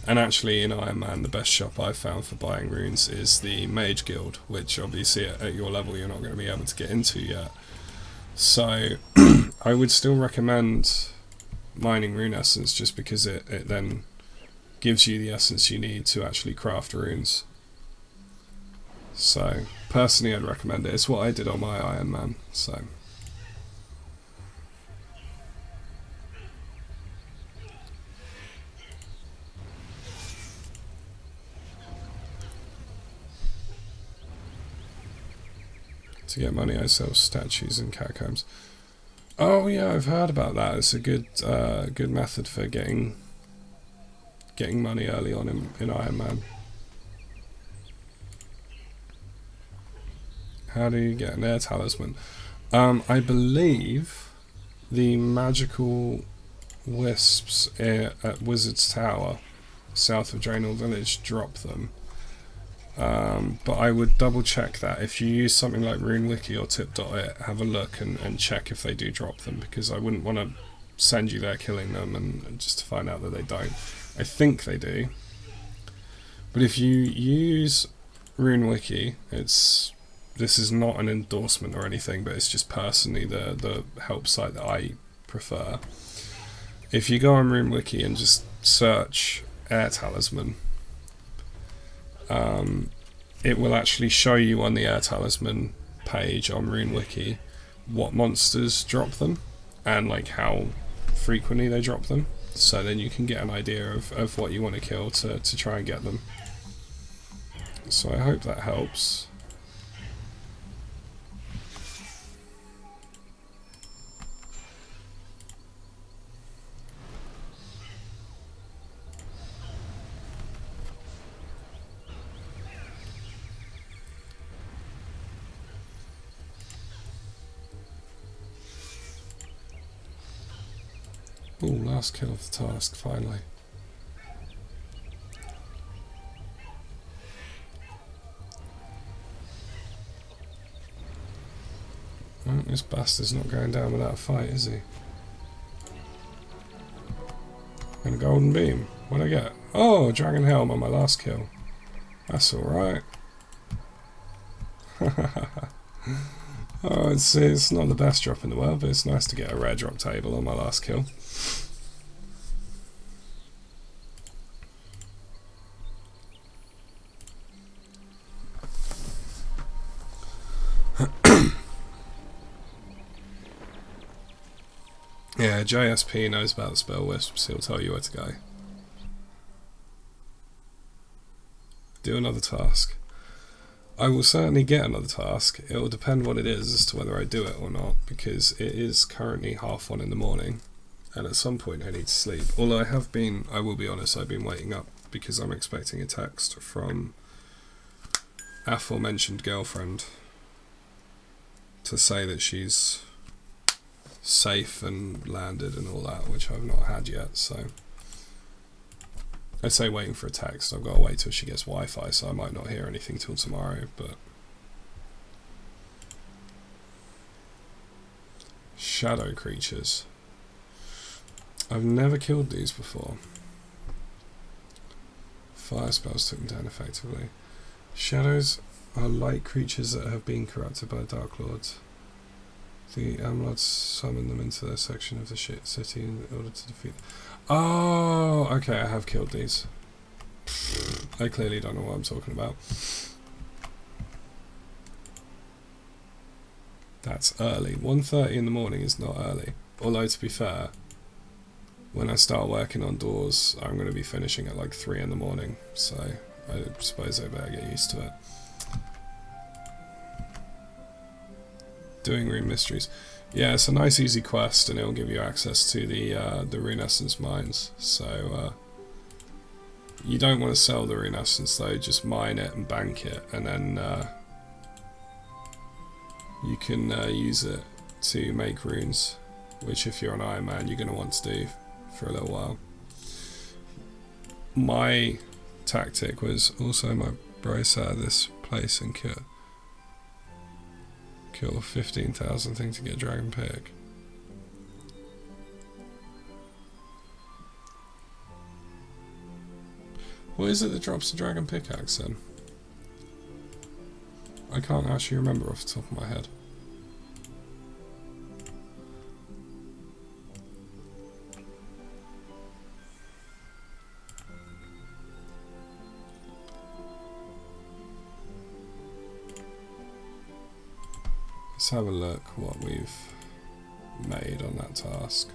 [SPEAKER 1] And actually, in Iron Man, the best shop I've found for buying runes is the Mage Guild, which obviously at your level you're not going to be able to get into yet. So, I would still recommend mining rune essence, just because it then gives you the essence you need to actually craft runes. So personally I'd recommend it. It's what I did on my Iron Man. So to get money I sell statues in catacombs. Oh yeah, I've heard about that. It's a good good method for getting money early on in Iron Man. How do you get an air talisman? I believe the magical wisps at Wizard's Tower, south of Draenor Village, drop them. But I would double check that. If you use something like RuneWiki or Tip.it, have a look and check if they do drop them, because I wouldn't want to send you there killing them and just to find out that they don't. I think they do. But if you use RuneWiki, this is not an endorsement or anything, but it's just personally the help site that I prefer. If you go on RuneWiki and just search Air Talisman, it will actually show you on the Air Talisman page on RuneWiki what monsters drop them and like how frequently they drop them, so then you can get an idea of what you want to kill to try and get them. So I hope that helps. Ooh, last kill of the task, finally. Well, this bastard's not going down without a fight, is he? And a golden beam. What'd I get? Oh, dragon helm on my last kill. That's alright. Oh, it's not the best drop in the world, but it's nice to get a rare drop table on my last kill. Yeah, JSP knows about the spell wisps, he'll tell you where to go. Do another task. I will certainly get another task. It will depend what it is as to whether I do it or not, because it is currently 1:30 in the morning, and at some point I need to sleep. Although I will be honest, I've been waiting up because I'm expecting a text from aforementioned girlfriend to say that she's safe and landed and all that, which I've not had yet, so I'd say waiting for a text. I've got to wait till she gets Wi-Fi, so I might not hear anything till tomorrow, but shadow creatures. I've never killed these before. Fire spells took them down effectively. Shadows are light creatures that have been corrupted by Dark Lords. The Amlods summon them into their section of the city in order to defeat them. Oh, okay, I have killed these. I clearly don't know what I'm talking about. That's early. 1:30 in the morning is not early. Although, to be fair, when I start working on doors, I'm going to be finishing at like 3 in the morning, so I suppose I better get used to it. Doing rune mysteries. Yeah, it's a nice easy quest, and it'll give you access to the rune essence mines. So you don't want to sell the rune essence though, just mine it and bank it, and then you can use it to make runes, which if you're an Iron Man you're going to want to do for a little while. My tactic was also my bro sat at this place and kill 15,000 things to get Dragon Pick. What is it that drops the Dragon Pickaxe then? I can't actually remember off the top of my head. Let's have a look what we've made on that task.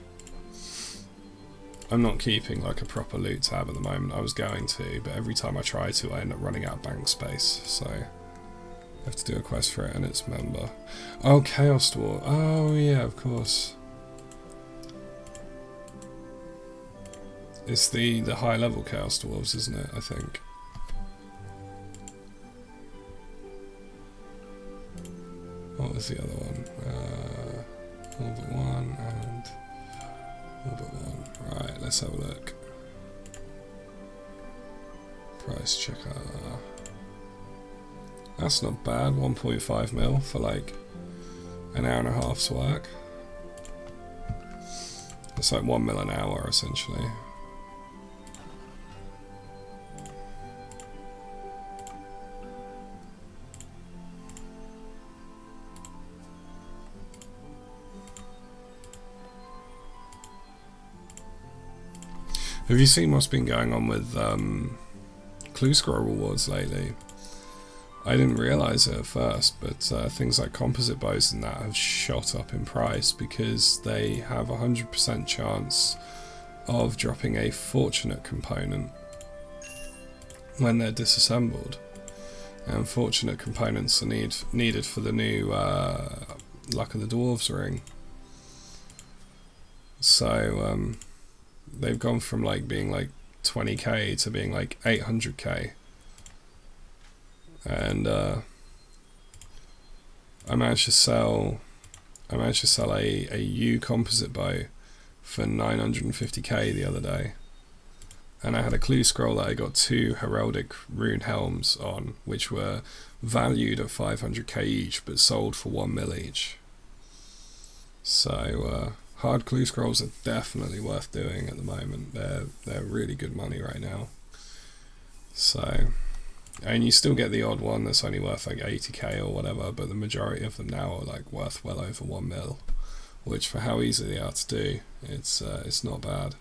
[SPEAKER 1] I'm not keeping like a proper loot tab at the moment. I was going to, but every time I try to, I end up running out of bank space. So I have to do a quest for it, and it's member. Oh, Chaos Dwarf. Oh yeah, of course. It's the high level Chaos Dwarves, isn't it? I think. What was the other one? Orbit 1 and Orbit 1. Right, let's have a look. Price checker. That's not bad. 1.5 mil for like an hour and a half's work. It's like 1 mil an hour essentially. Have you seen what's been going on with Clue Scroll rewards lately? I didn't realise it at first, but things like composite bows and that have shot up in price because they have a 100% chance of dropping a fortunate component when they're disassembled. And fortunate components are needed for the new Luck of the Dwarves ring. So they've gone from like being like 20k to being like 800k, and I managed to sell a U composite bow for 950k the other day, and I had a clue scroll that I got 2 heraldic rune helms on, which were valued at 500k each but sold for 1 mil each. So hard clue scrolls are definitely worth doing at the moment. They're really good money right now. So, and you still get the odd one that's only worth like 80k or whatever, but the majority of them now are like worth well over 1 mil, which for how easy they are to do, it's not bad.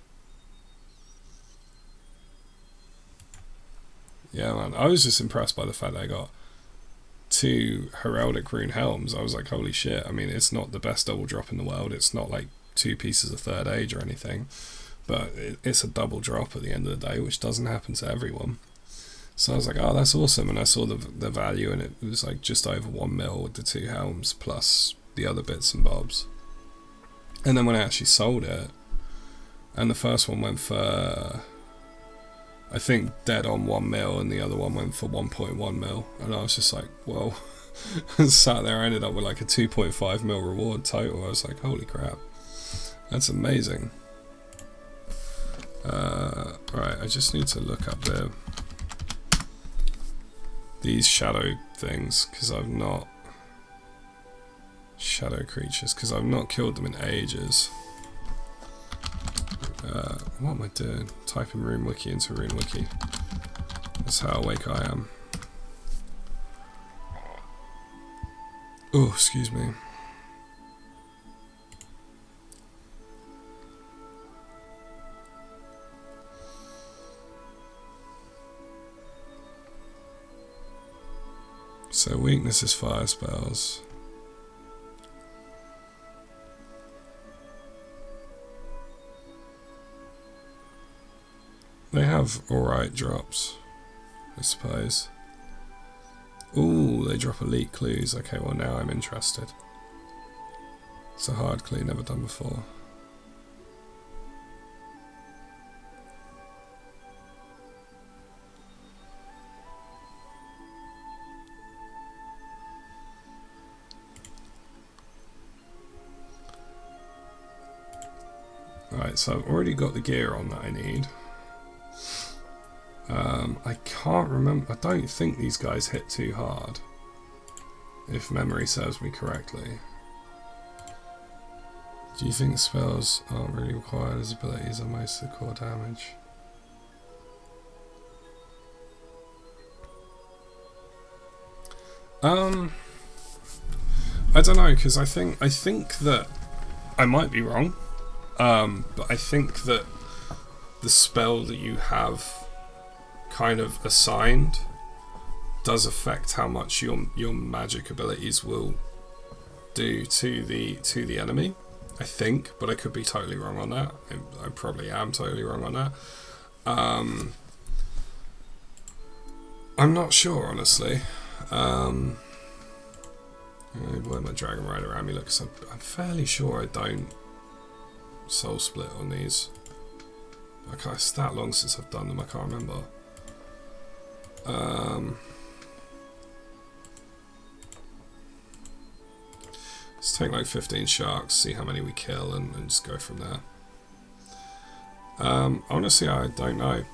[SPEAKER 1] Yeah, man, I was just impressed by the fact that I got 2 heraldic rune helms. I was like, holy shit. I mean, it's not the best double drop in the world. It's not like 2 pieces of third age or anything, but it's a double drop at the end of the day, which doesn't happen to everyone. So I was like, oh, that's awesome. And I saw the value, and it was like just over 1 mil with the 2 helms plus the other bits and bobs. And then when I actually sold it, and the first one went for, I think, dead on 1 mil, and the other one went for 1.1 mil, and I was just like, whoa. And sat there, I ended up with like a 2.5 mil reward total. I was like, holy crap. That's amazing. Right, I just need to look up these shadow things, because I've not... Shadow creatures, because I've not killed them in ages. What am I doing? Typing RuneWiki into RuneWiki. That's how awake I am. Oh, excuse me. So weakness is fire spells. They have alright drops, I suppose. Ooh, they drop elite clues. Okay, well now I'm interested. It's a hard clue, never done before. Right, so I've already got the gear on that I need. I can't remember. I don't think these guys hit too hard, if memory serves me correctly. Do you think spells aren't really required as abilities are most of the core damage? I don't know, because I think that I might be wrong, but I think that the spell that you have kind of assigned does affect how much your magic abilities will do to the enemy, I think, but I could be totally wrong on that. I probably am totally wrong on that. I'm not sure, honestly. I wear my Dragon Rider amulet because I'm fairly sure I don't soul split on these. It's that long since I've done them, I can't remember. Let's take like 15 sharks, see how many we kill, and just go from there. Honestly, I don't know.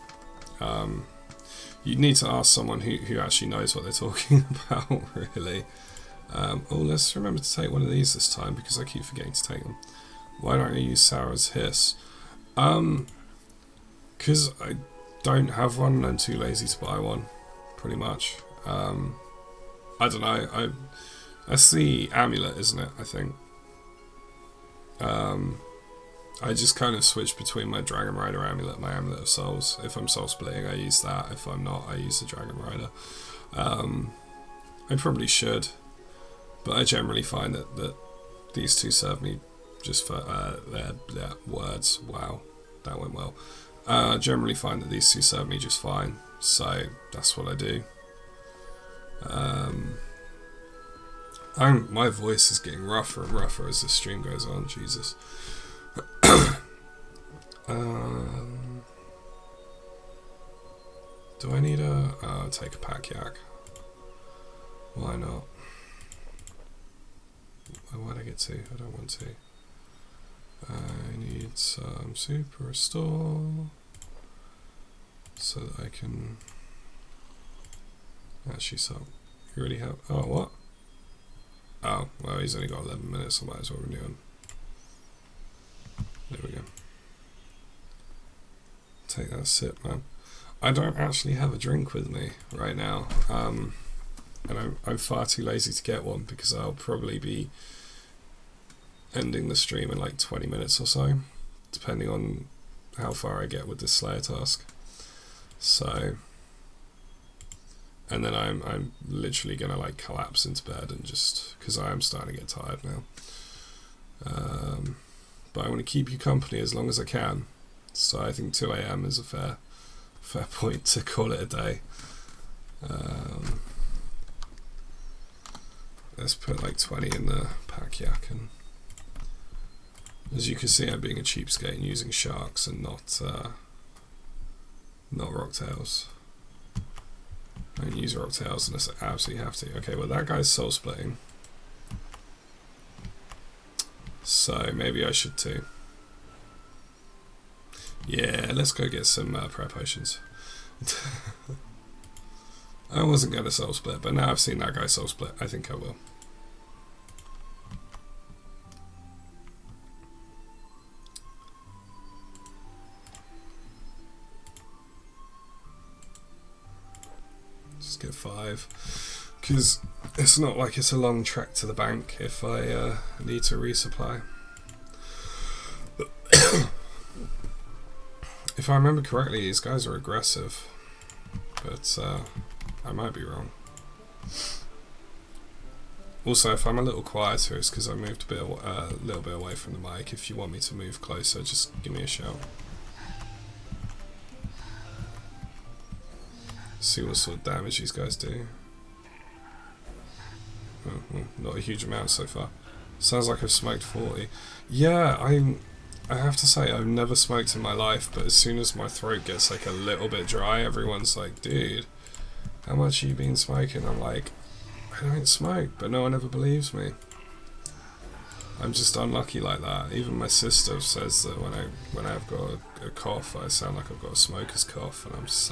[SPEAKER 1] You'd need to ask someone who actually knows what they're talking about, really. Let's remember to take one of these this time, because I keep forgetting to take them. Why don't I use Sarah's Hiss? Because I don't have one and I'm too lazy to buy one, pretty much. I don't know. That's the amulet, isn't it? I think. I just kind of switch between my Dragon Rider amulet and my Amulet of Souls. If I'm soul splitting, I use that. If I'm not, I use the Dragon Rider. I probably should, but I generally find that these two serve me just for their words. Wow, that went well. I generally find that these two serve me just fine, so that's what I do. My voice is getting rougher and rougher as the stream goes on. Jesus. Do I need a take a pack yak? Why not? Why'd I get to? I don't want to. I need some super restore so that I can actually sell. You already have. Oh, what? Oh, well, he's only got 11 minutes, so I might as well renew him. There we go. Take that sip, man. I don't actually have a drink with me right now, and I'm far too lazy to get one because I'll probably be ending the stream in like 20 minutes or so, depending on how far I get with this Slayer task. So, and then I'm literally gonna like collapse into bed and just because I am starting to get tired now. But I want to keep you company as long as I can. So I think 2 AM is a fair point to call it a day. Let's put like 20 in the pack yak, and as you can see, I'm being a cheapskate and using sharks and not rocktails. I don't use rocktails unless I absolutely have to. Okay, well that guy's soul splitting, so maybe I should too. Yeah, let's go get some prayer potions. I wasn't going to soul split, but now I've seen that guy soul split, I think I will. Just get 5, because it's not like it's a long trek to the bank if I need to resupply. If I remember correctly, these guys are aggressive, but I might be wrong. Also, if I'm a little quieter, it's because I moved a little bit away from the mic. If you want me to move closer, just give me a shout. See what sort of damage these guys do. Oh, well, not a huge amount so far. Sounds like I've smoked 40. Yeah, I have to say, I've never smoked in my life, but as soon as my throat gets like a little bit dry, everyone's like, dude, how much have you been smoking? I'm like, I don't smoke, but no one ever believes me. I'm just unlucky like that. Even my sister says that when I've got a cough, I sound like I've got a smoker's cough, and I'm just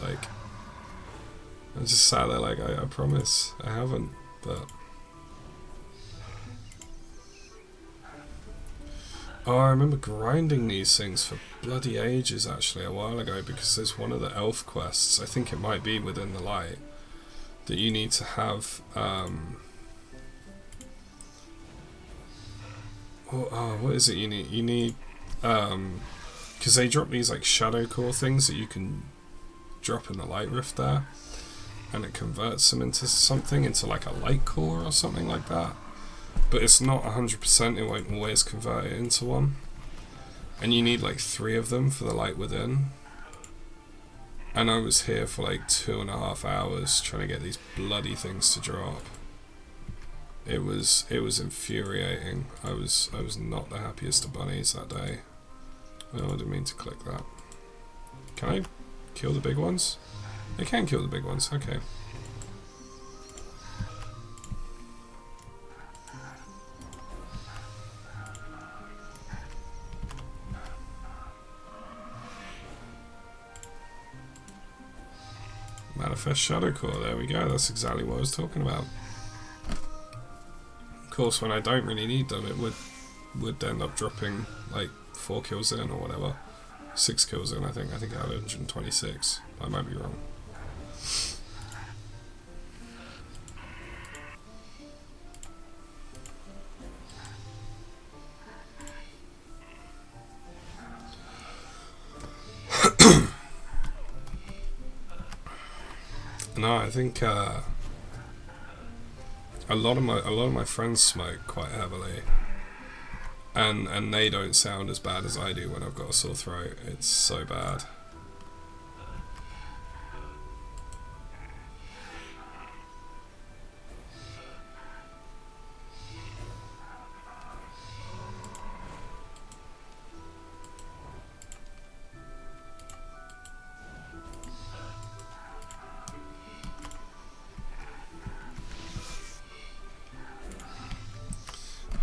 [SPEAKER 1] sat there like, I promise, I haven't, but... Oh, I remember grinding these things for bloody ages, actually, a while ago, because there's one of the elf quests, I think it might be within the light, that you need to have, what is it you need? You need, because they drop these, like, shadow core things that you can drop in the light rift there, and it converts them into something, into, like, a light core or something like that. but it's not 100%, it won't always convert it into one. And you need like 3 of them for the light within. And I was here for like 2.5 hours trying to get these bloody things to drop. It was infuriating. I was not the happiest of bunnies that day. Oh, I didn't mean to click that. Can I kill the big ones? I can kill the big ones, okay. Manifest Shadow Core, there we go, that's exactly what I was talking about. Of course, when I don't really need them, it would end up dropping like 4 kills in or whatever. 6 kills in, I think I had 126. I might be wrong. No, I think a lot of my friends smoke quite heavily, and they don't sound as bad as I do when I've got a sore throat. It's so bad.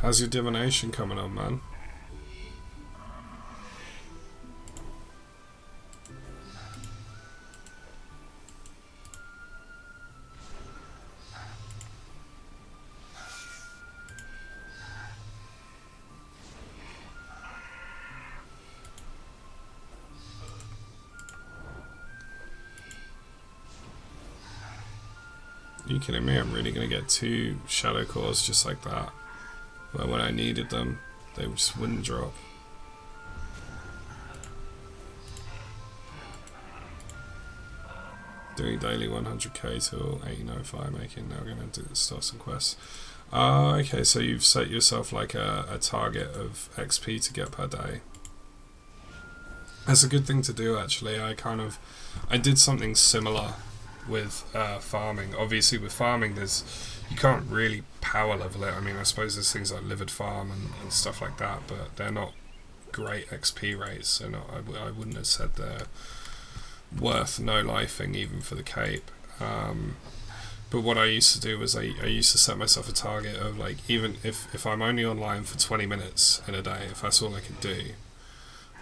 [SPEAKER 1] How's your divination coming on, man? Are you kidding me? I'm really gonna get 2 shadow cores just like that. But when I needed them, they just wouldn't drop. Doing daily 100k till 1805, making now going to start some quests. Okay, so you've set yourself like a target of XP to get per day. That's a good thing to do, actually. I did something similar with farming. Obviously, with farming, you can't really power level it. I mean, I suppose there's things like Livid Farm and stuff like that, but they're not great XP rates, so I wouldn't have said they're worth no-lifing even for the cape. But what I used to do was I used to set myself a target of, like, even if I'm only online for 20 minutes in a day, if that's all I could do,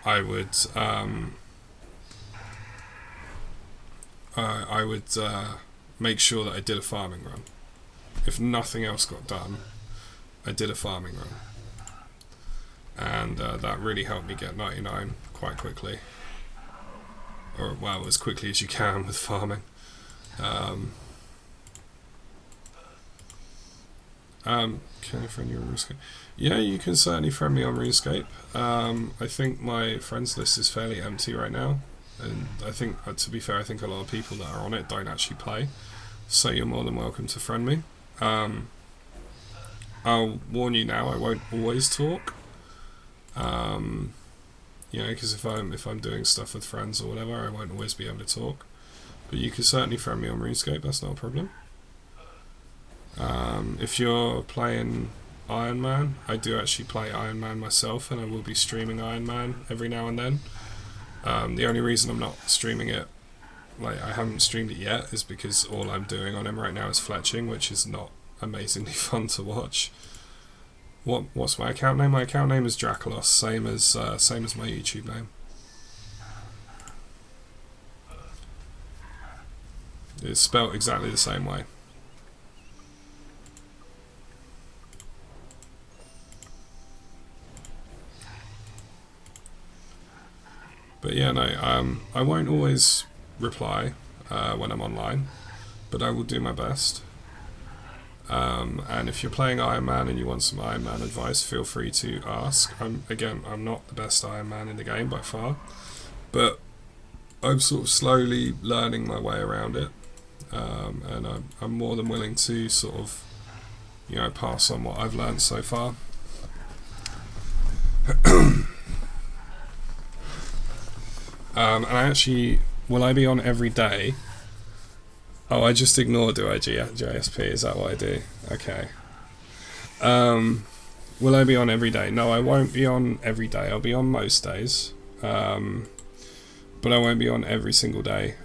[SPEAKER 1] I would make sure that I did a farming run. If nothing else got done, I did a farming run, and that really helped me get 99 quite quickly, or well, as quickly as you can with farming. Can I friend you on Runescape? Yeah, you can certainly friend me on Runescape. I think my friends list is fairly empty right now, and I think, to be fair, I think a lot of people that are on it don't actually play, so you're more than welcome to friend me. I'll warn you now, I won't always talk. You know, because if I'm doing stuff with friends or whatever, I won't always be able to talk. But you can certainly friend me on RuneScape, that's not a problem. If you're playing Iron Man, I do actually play Iron Man myself, and I will be streaming Iron Man every now and then. The only reason I'm not streaming it, like I haven't streamed it yet, is because all I'm doing on him right now is fletching, which is not amazingly fun to watch. What's my account name? My account name is Dracolos, same as my YouTube name. It's spelled exactly the same way. But yeah, no, I won't always reply when I'm online, but I will do my best. And if you're playing Iron Man and you want some Iron Man advice, feel free to ask. I'm not the best Iron Man in the game by far, but I'm sort of slowly learning my way around it, and I'm more than willing to sort of pass on what I've learned so far. And will I be on every day? Oh, I just ignore, do I, JSP? Is that what I do? Okay. Will I be on every day? No, I won't be on every day. I'll be on most days. But I won't be on every single day.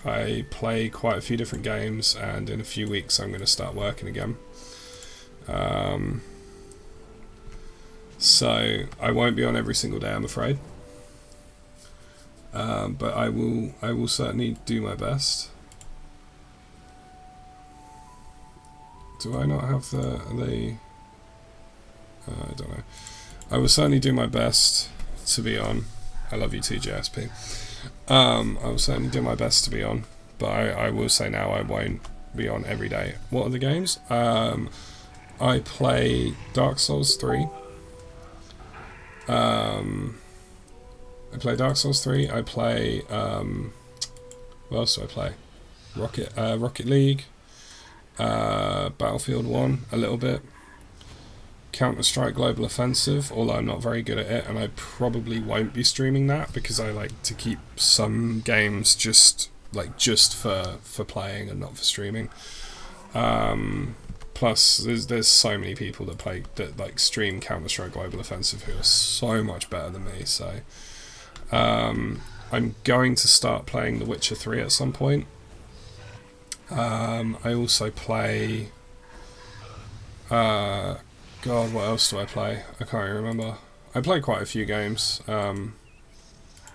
[SPEAKER 1] I play quite a few different games, and in a few weeks I'm going to start working again. So I won't be on every single day, I'm afraid. But I will certainly do my best. Do I not have the I don't know. I will certainly do my best to be on. I love you too, JSP. I will certainly do my best to be on, but I will say now I won't be on every day. What are the games? I play Dark Souls 3. I play Dark Souls 3. I play what else do I play? Rocket League, Battlefield 1 a little bit, Counter-Strike Global Offensive, although I'm not very good at it, and I probably won't be streaming that because I like to keep some games just for playing and not for streaming. Plus, there's so many people that stream Counter-Strike Global Offensive who are so much better than me. So I'm going to start playing The Witcher 3 at some point. I also play. God, what else do I play? I can't even remember. I play quite a few games. I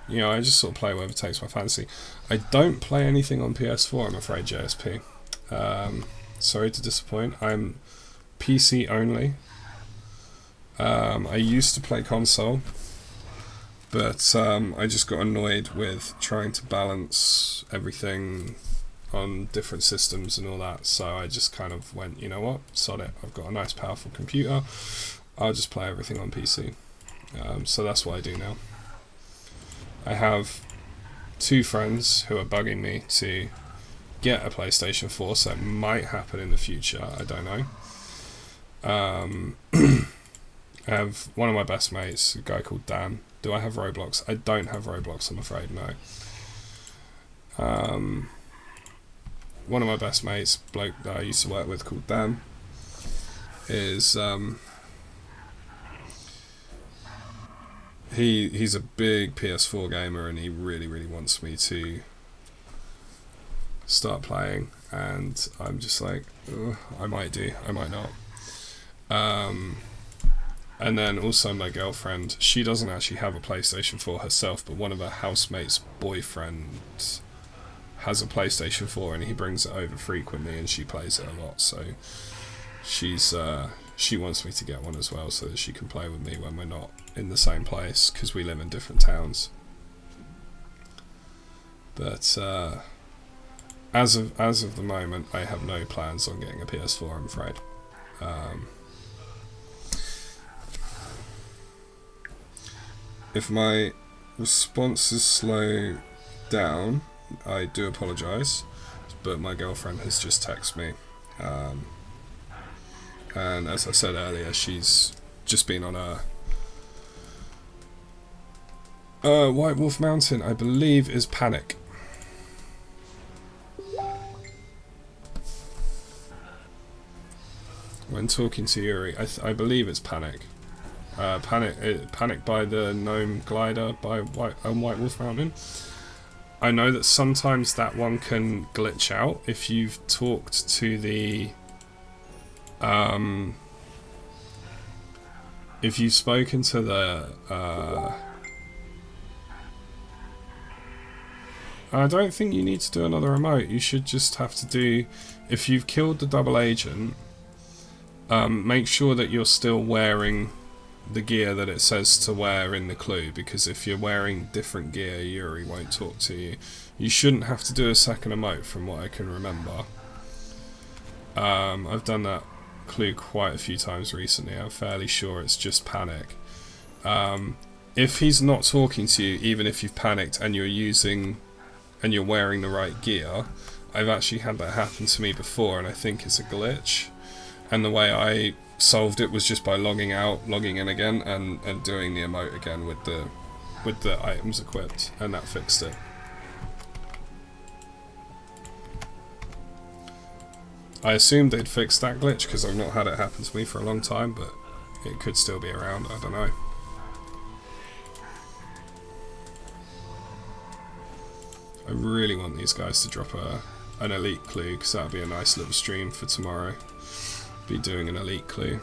[SPEAKER 1] just sort of play whatever takes my fancy. I don't play anything on PS4, I'm afraid, JSP. Sorry to disappoint. I'm PC only. I used to play console, but I just got annoyed with trying to balance everything on different systems and all that, so I just kind of went, you know what, sod it, I've got a nice powerful computer, I'll just play everything on PC. So that's what I do now. I have 2 friends who are bugging me to get a PlayStation 4, so it might happen in the future, I don't know. I have one of my best mates, a guy called Dan. Do I have Roblox? I don't have Roblox, I'm afraid, no. One of my best mates, bloke that I used to work with called Dan, is he's a big PS4 gamer, and he really, really wants me to start playing, and I'm just like, I might do, I might not. And then also my girlfriend, she doesn't actually have a PlayStation 4 herself, but one of her housemates' boyfriends has a PlayStation 4, and he brings it over frequently, and she plays it a lot, so she wants me to get one as well, so that she can play with me when we're not in the same place, because we live in different towns. But as of the moment, I have no plans on getting a PS4, I'm afraid. If my responses slow down, I do apologise, but my girlfriend has just texted me, and as I said earlier, she's just been on a White Wolf Mountain, I believe, is Panic. When talking to Yuri, I believe it's Panic. Panic by the Gnome Glider by White Wolf Mountain. I know that sometimes that one can glitch out if you've talked to the if you've spoken to the I don't think you need to do another remote. You should just have to do, if you've killed the double agent, make sure that you're still wearing the gear that it says to wear in the clue, because if you're wearing different gear, Yuri won't talk to you. You shouldn't have to do a second emote from what I can remember. I've done that clue quite a few times recently. I'm fairly sure it's just Panic. If he's not talking to you, even if you've panicked and you're wearing the right gear, I've actually had that happen to me before, and I think it's a glitch. And the way I solved it was just by logging out, logging in again, and doing the emote again with the items equipped, and that fixed it. I assumed they'd fixed that glitch because I've not had it happen to me for a long time, but it could still be around, I don't know. I really want these guys to drop an elite clue, because that would be a nice little stream for tomorrow. Be doing an elite clue.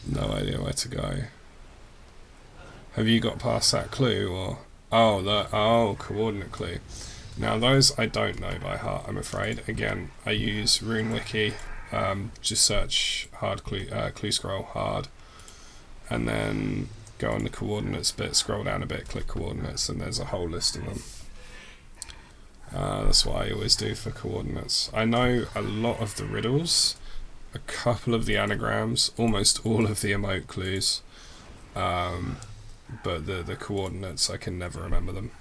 [SPEAKER 1] No idea where to go. Have you got past that clue, or coordinate clue? Now those I don't know by heart, I'm afraid. Again, I use RuneWiki. Just search hard clue scroll hard, and then go on the coordinates bit, scroll down a bit, click coordinates, and there's a whole list of them. That's what I always do for coordinates. I know a lot of the riddles, a couple of the anagrams, almost all of the emote clues, but the coordinates, I can never remember them.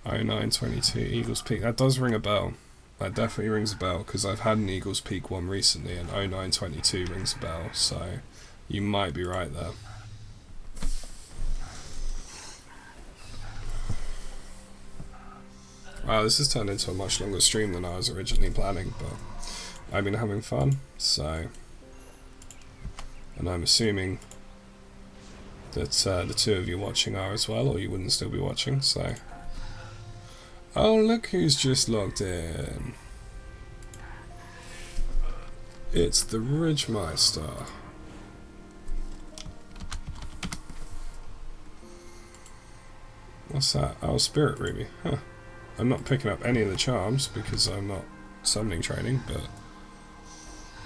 [SPEAKER 1] 0922 Eagles Peak, that does ring a bell. That definitely rings a bell, because I've had an Eagles Peak one recently, and 0922 rings a bell, so you might be right there. Wow, this has turned into a much longer stream than I was originally planning, but I've been having fun, so... And I'm assuming that the two of you watching are as well, or you wouldn't still be watching, so... Oh, look who's just logged in. It's the Ridgemeister. What's that? Oh, Spirit Ruby. Huh. I'm not picking up any of the charms because I'm not summoning training, but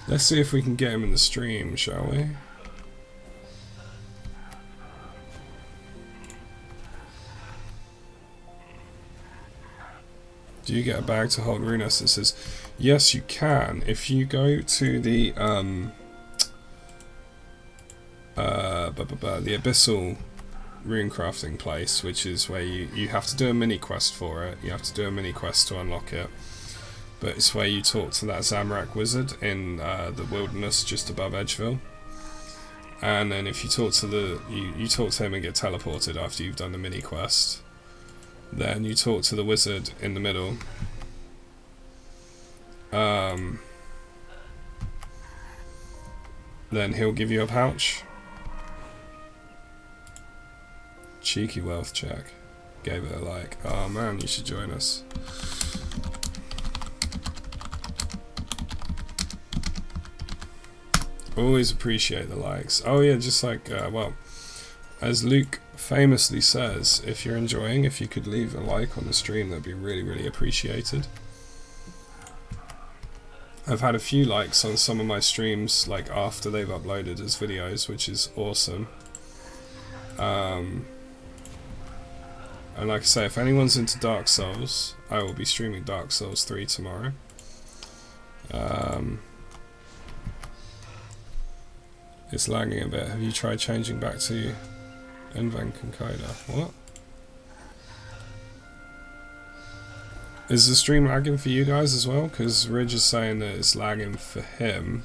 [SPEAKER 1] let's see if we can get him in the stream, shall we? Do you get a bag to hold Runas? It says, yes, you can. If you go to the Abyssal rune crafting place, which is where you have to do a mini quest for it. You have to do a mini quest to unlock it. But it's where you talk to that Zamrak wizard in the wilderness just above Edgeville. And then if you talk to you talk to him and get teleported after you've done the mini quest. Then you talk to the wizard in the middle. Then he'll give you a pouch. Cheeky wealth check. Gave it a like. Oh man, you should join us. Always appreciate the likes. Oh yeah, just like, well, as Luke famously says, if you're enjoying, if you could leave a like on the stream, that'd be really, really appreciated. I've had a few likes on some of my streams, like after they've uploaded as videos, which is awesome. And like I say, if anyone's into Dark Souls, I will be streaming Dark Souls 3 tomorrow. It's lagging a bit. Have you tried changing back to Envankenkoda? What? Is the stream lagging for you guys as well? Because Ridge is saying that it's lagging for him.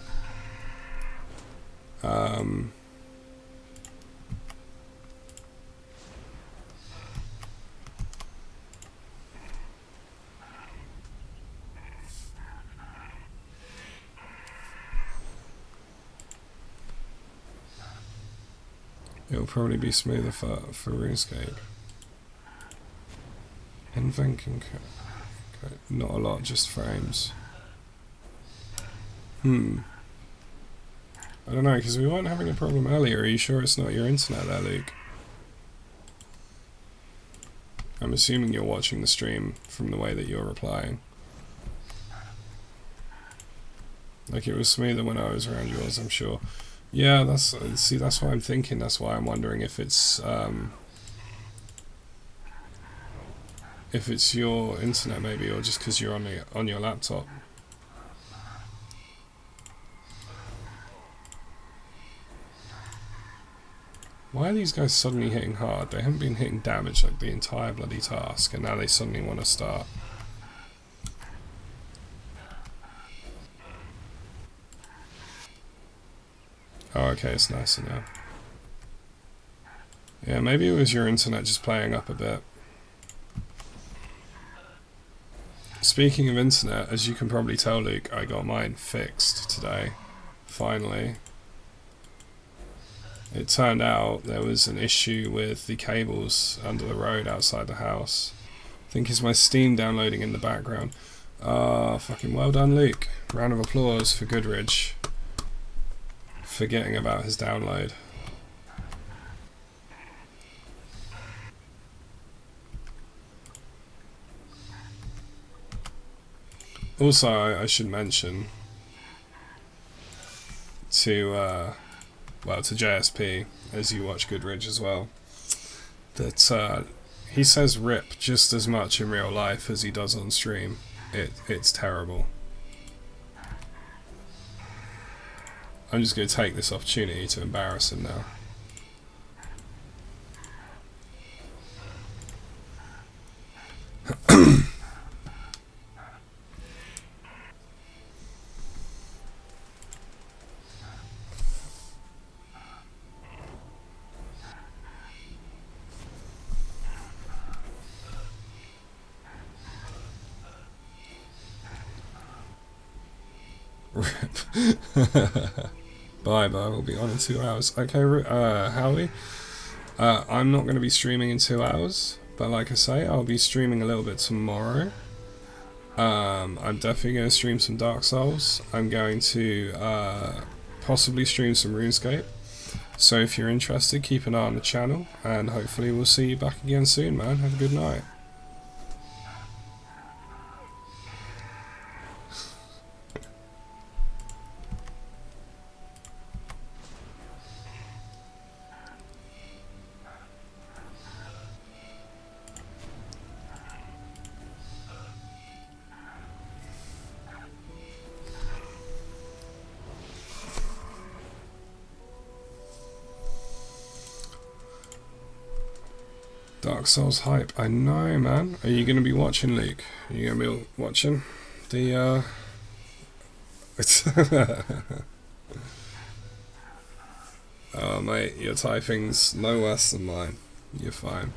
[SPEAKER 1] It'll probably be smoother for Runescape. Envankenkoda. Okay, not a lot, just frames. I don't know, because we weren't having a problem earlier. Are you sure it's not your internet there, Luke? I'm assuming you're watching the stream from the way that you're replying. Like, it was smoother when I was around yours, I'm sure. Yeah, that's that's what I'm thinking. That's why I'm wondering if it's your internet maybe, or just because you're on your laptop. Why are these guys suddenly hitting hard? They haven't been hitting damage like the entire bloody task, and now they suddenly want to start. Oh, okay, it's nicer now. Yeah, maybe it was your internet just playing up a bit. Speaking of internet, as you can probably tell, Luke, I got mine fixed today. Finally. It turned out there was an issue with the cables under the road outside the house. I think it's my Steam downloading in the background. Fucking well done, Luke. Round of applause for Goodridge. Forgetting about his download. Also, I should mention to JSP, as you watch Goodridge as well, that he says rip just as much in real life as he does on stream. It's terrible. I'm just going to take this opportunity to embarrass him now. Bye, we'll be on in 2 hours. Okay, Howie, I'm not going to be streaming in 2 hours, but like I say, I'll be streaming a little bit tomorrow. I'm definitely going to stream some Dark Souls. I'm going to possibly stream some Runescape. So if you're interested, keep an eye on the channel, and hopefully we'll see you back again soon, man. Have a good night. Dark Souls hype. I know, man. Are you going to be watching, Luke? Are you going to be watching the, Oh, mate, your typing's no worse than mine. You're fine.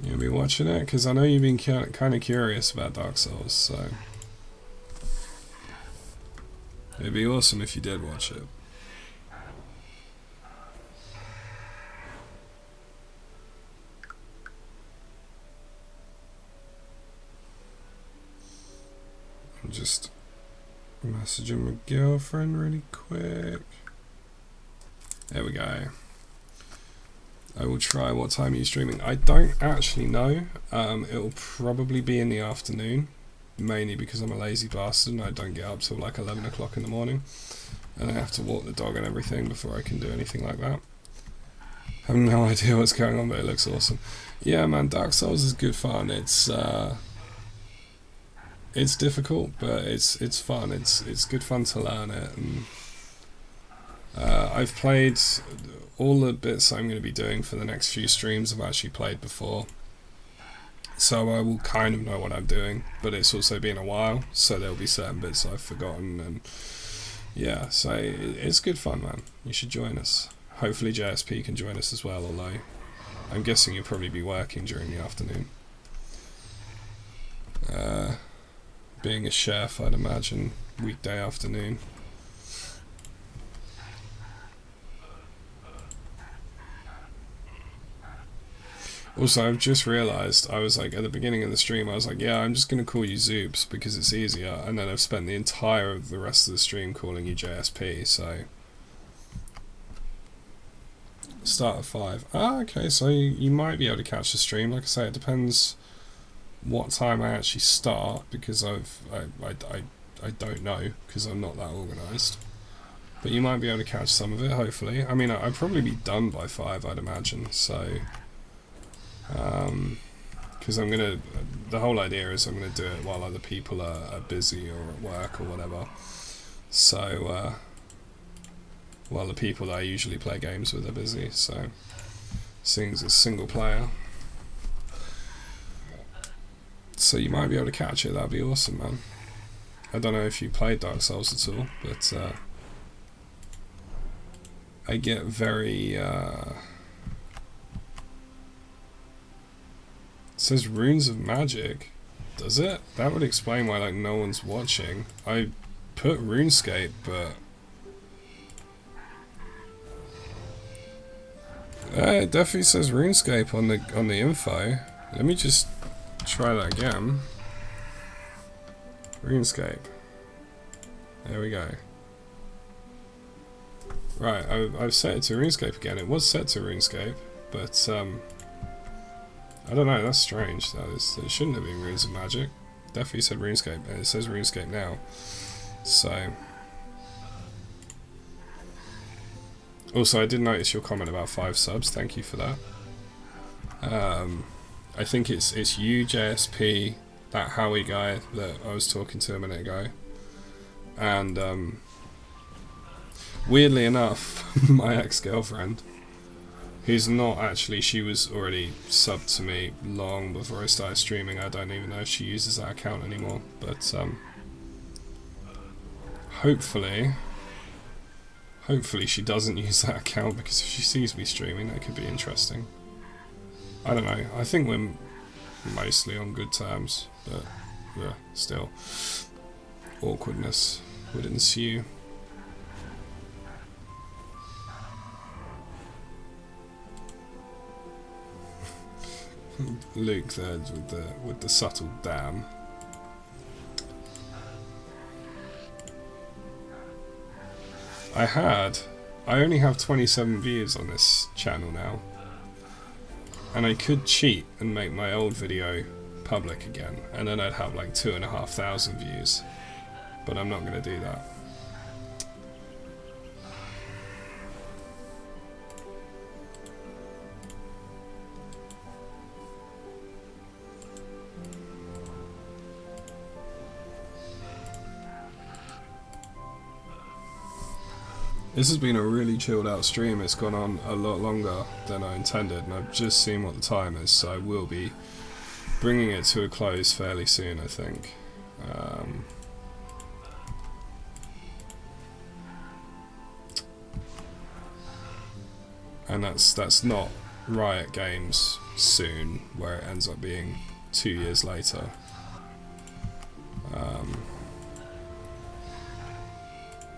[SPEAKER 1] You'll be watching it? Because I know you've been kind of curious about Dark Souls, so it'd be awesome if you did watch it. I'm just messaging my girlfriend really quick. There we go. I will try. What time are you streaming? I don't actually know. It'll probably be in the afternoon, mainly because I'm a lazy bastard and I don't get up till like 11 o'clock in the morning, and I have to walk the dog and everything before I can do anything like that. I have no idea what's going on, but it looks awesome. Yeah, man, Dark Souls is good fun. It's difficult, but it's fun. It's good fun to learn it, and I've played all the bits I'm going to be doing for the next few streams. I've actually played before, so I will kind of know what I'm doing, but it's also been a while, so there'll be certain bits I've forgotten, and yeah, so it's good fun, man. You should join us. Hopefully JSP can join us as well, although I'm guessing you'll probably be working during the afternoon. Being a chef, I'd imagine weekday afternoon. Also, I've just realised, I was like, at the beginning of the stream, I was like, yeah, I'm just going to call you Zoops because it's easier, and then I've spent the entire of the rest of the stream calling you JSP, so Start at 5. Ah, okay, so you might be able to catch the stream. Like I say, it depends what time I actually start, because I don't know, because I'm not that organised. But you might be able to catch some of it, hopefully. I mean, I'd probably be done by 5, I'd imagine, so... because the whole idea is I'm going to do it while other people are busy or at work or whatever. So, while the people that I usually play games with are busy, so... Seeing as it's single player. So you might be able to catch it, that'd be awesome, man. I don't know if you played Dark Souls at all, but I get very... It says Runes of Magic. Does it? That would explain why like no one's watching. I put Runescape, but... it definitely says Runescape on the info. Let me just try that again. RuneScape. There we go. Right, I've set it to RuneScape again. It was set to RuneScape, but I don't know. That's strange. It shouldn't have been Runes of Magic. Definitely said RuneScape, and it says RuneScape now. So. Also, I did notice your comment about 5 subs. Thank you for that. I think it's you, JSP, that Howie guy that I was talking to a minute ago, and weirdly enough, my ex-girlfriend, who's not actually, she was already subbed to me long before I started streaming. I don't even know if she uses that account anymore, but hopefully she doesn't use that account, because if she sees me streaming, that could be interesting. I don't know, I think we're mostly on good terms, but yeah, still, awkwardness would ensue. Luke there with the subtle damn. I only have 27 views on this channel now, and I could cheat and make my old video public again, and then I'd have like 2,500 views, but I'm not going to do that. This has been a really chilled out stream. It's gone on a lot longer than I intended, and I've just seen what the time is, so I will be bringing it to a close fairly soon, I think. And that's not Riot Games soon, where it ends up being 2 years later.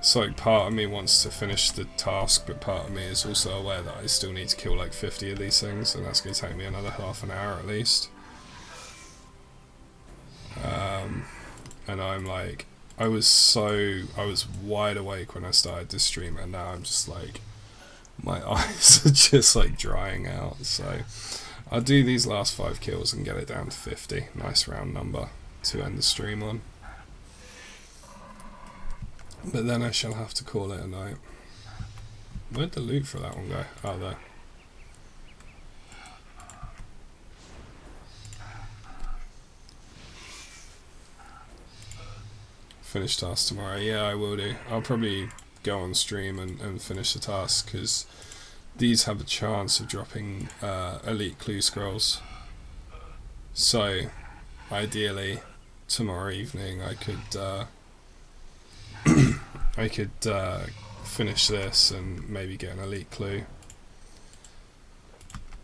[SPEAKER 1] So like, part of me wants to finish the task, but part of me is also aware that I still need to kill like 50 of these things, and that's going to take me another half an hour at least. And I'm like, I was wide awake when I started this stream, and now I'm just like, my eyes are just like drying out. So I'll do these last 5 kills and get it down to 50. Nice round number to end the stream on. But then I shall have to call it a night. Where'd the loot for that one go? Oh, there. Finish task tomorrow. Yeah, I will do. I'll probably go on stream and finish the task, because these have a chance of dropping elite clue scrolls. So, ideally, tomorrow evening I could finish this and maybe get an elite clue,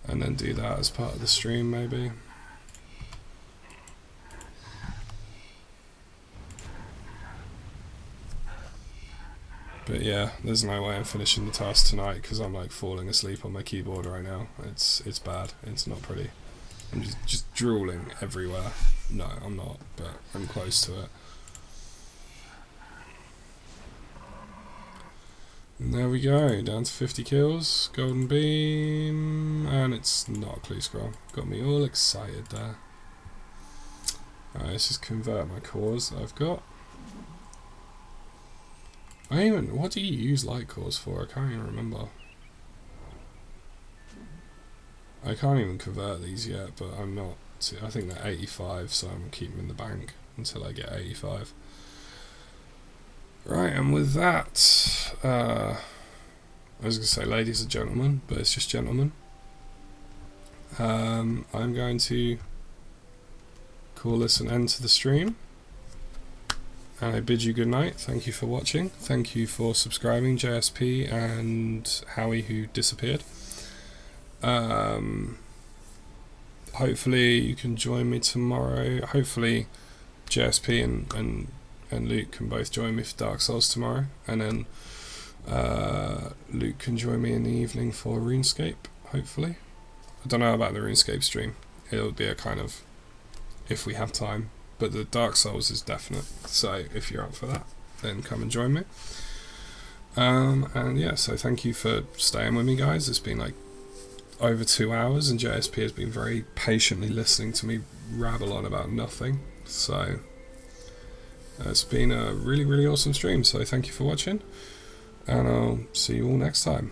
[SPEAKER 1] and then do that as part of the stream, maybe. But yeah, there's no way I'm finishing the task tonight, because I'm like falling asleep on my keyboard right now. It's bad. It's not pretty. I'm just drooling everywhere. No, I'm not, but I'm close to it. And there we go, down to 50 kills, golden beam, and it's not a clue scroll. Got me all excited there. Alright, let's just convert my cores that I've got. What do you use light cores for? I can't even remember. I can't even convert these yet, but I'm not. I think they're 85, so I'm keeping them in the bank until I get 85. Right, and with that, I was going to say ladies and gentlemen, but it's just gentlemen. I'm going to call this an end to the stream. And I bid you good night. Thank you for watching. Thank you for subscribing, JSP and Howie, who disappeared. Hopefully you can join me tomorrow. Hopefully JSP and Luke can both join me for Dark Souls tomorrow, and then Luke can join me in the evening for Runescape, hopefully. I don't know about the Runescape stream. It'll be a kind of if we have time, but the Dark Souls is definite, so if you're up for that, then come and join me. And yeah, so thank you for staying with me, guys. It's been like over 2 hours, and JSP has been very patiently listening to me rabble on about nothing, so it's been a really, really awesome stream. So thank you for watching, and I'll see you all next time.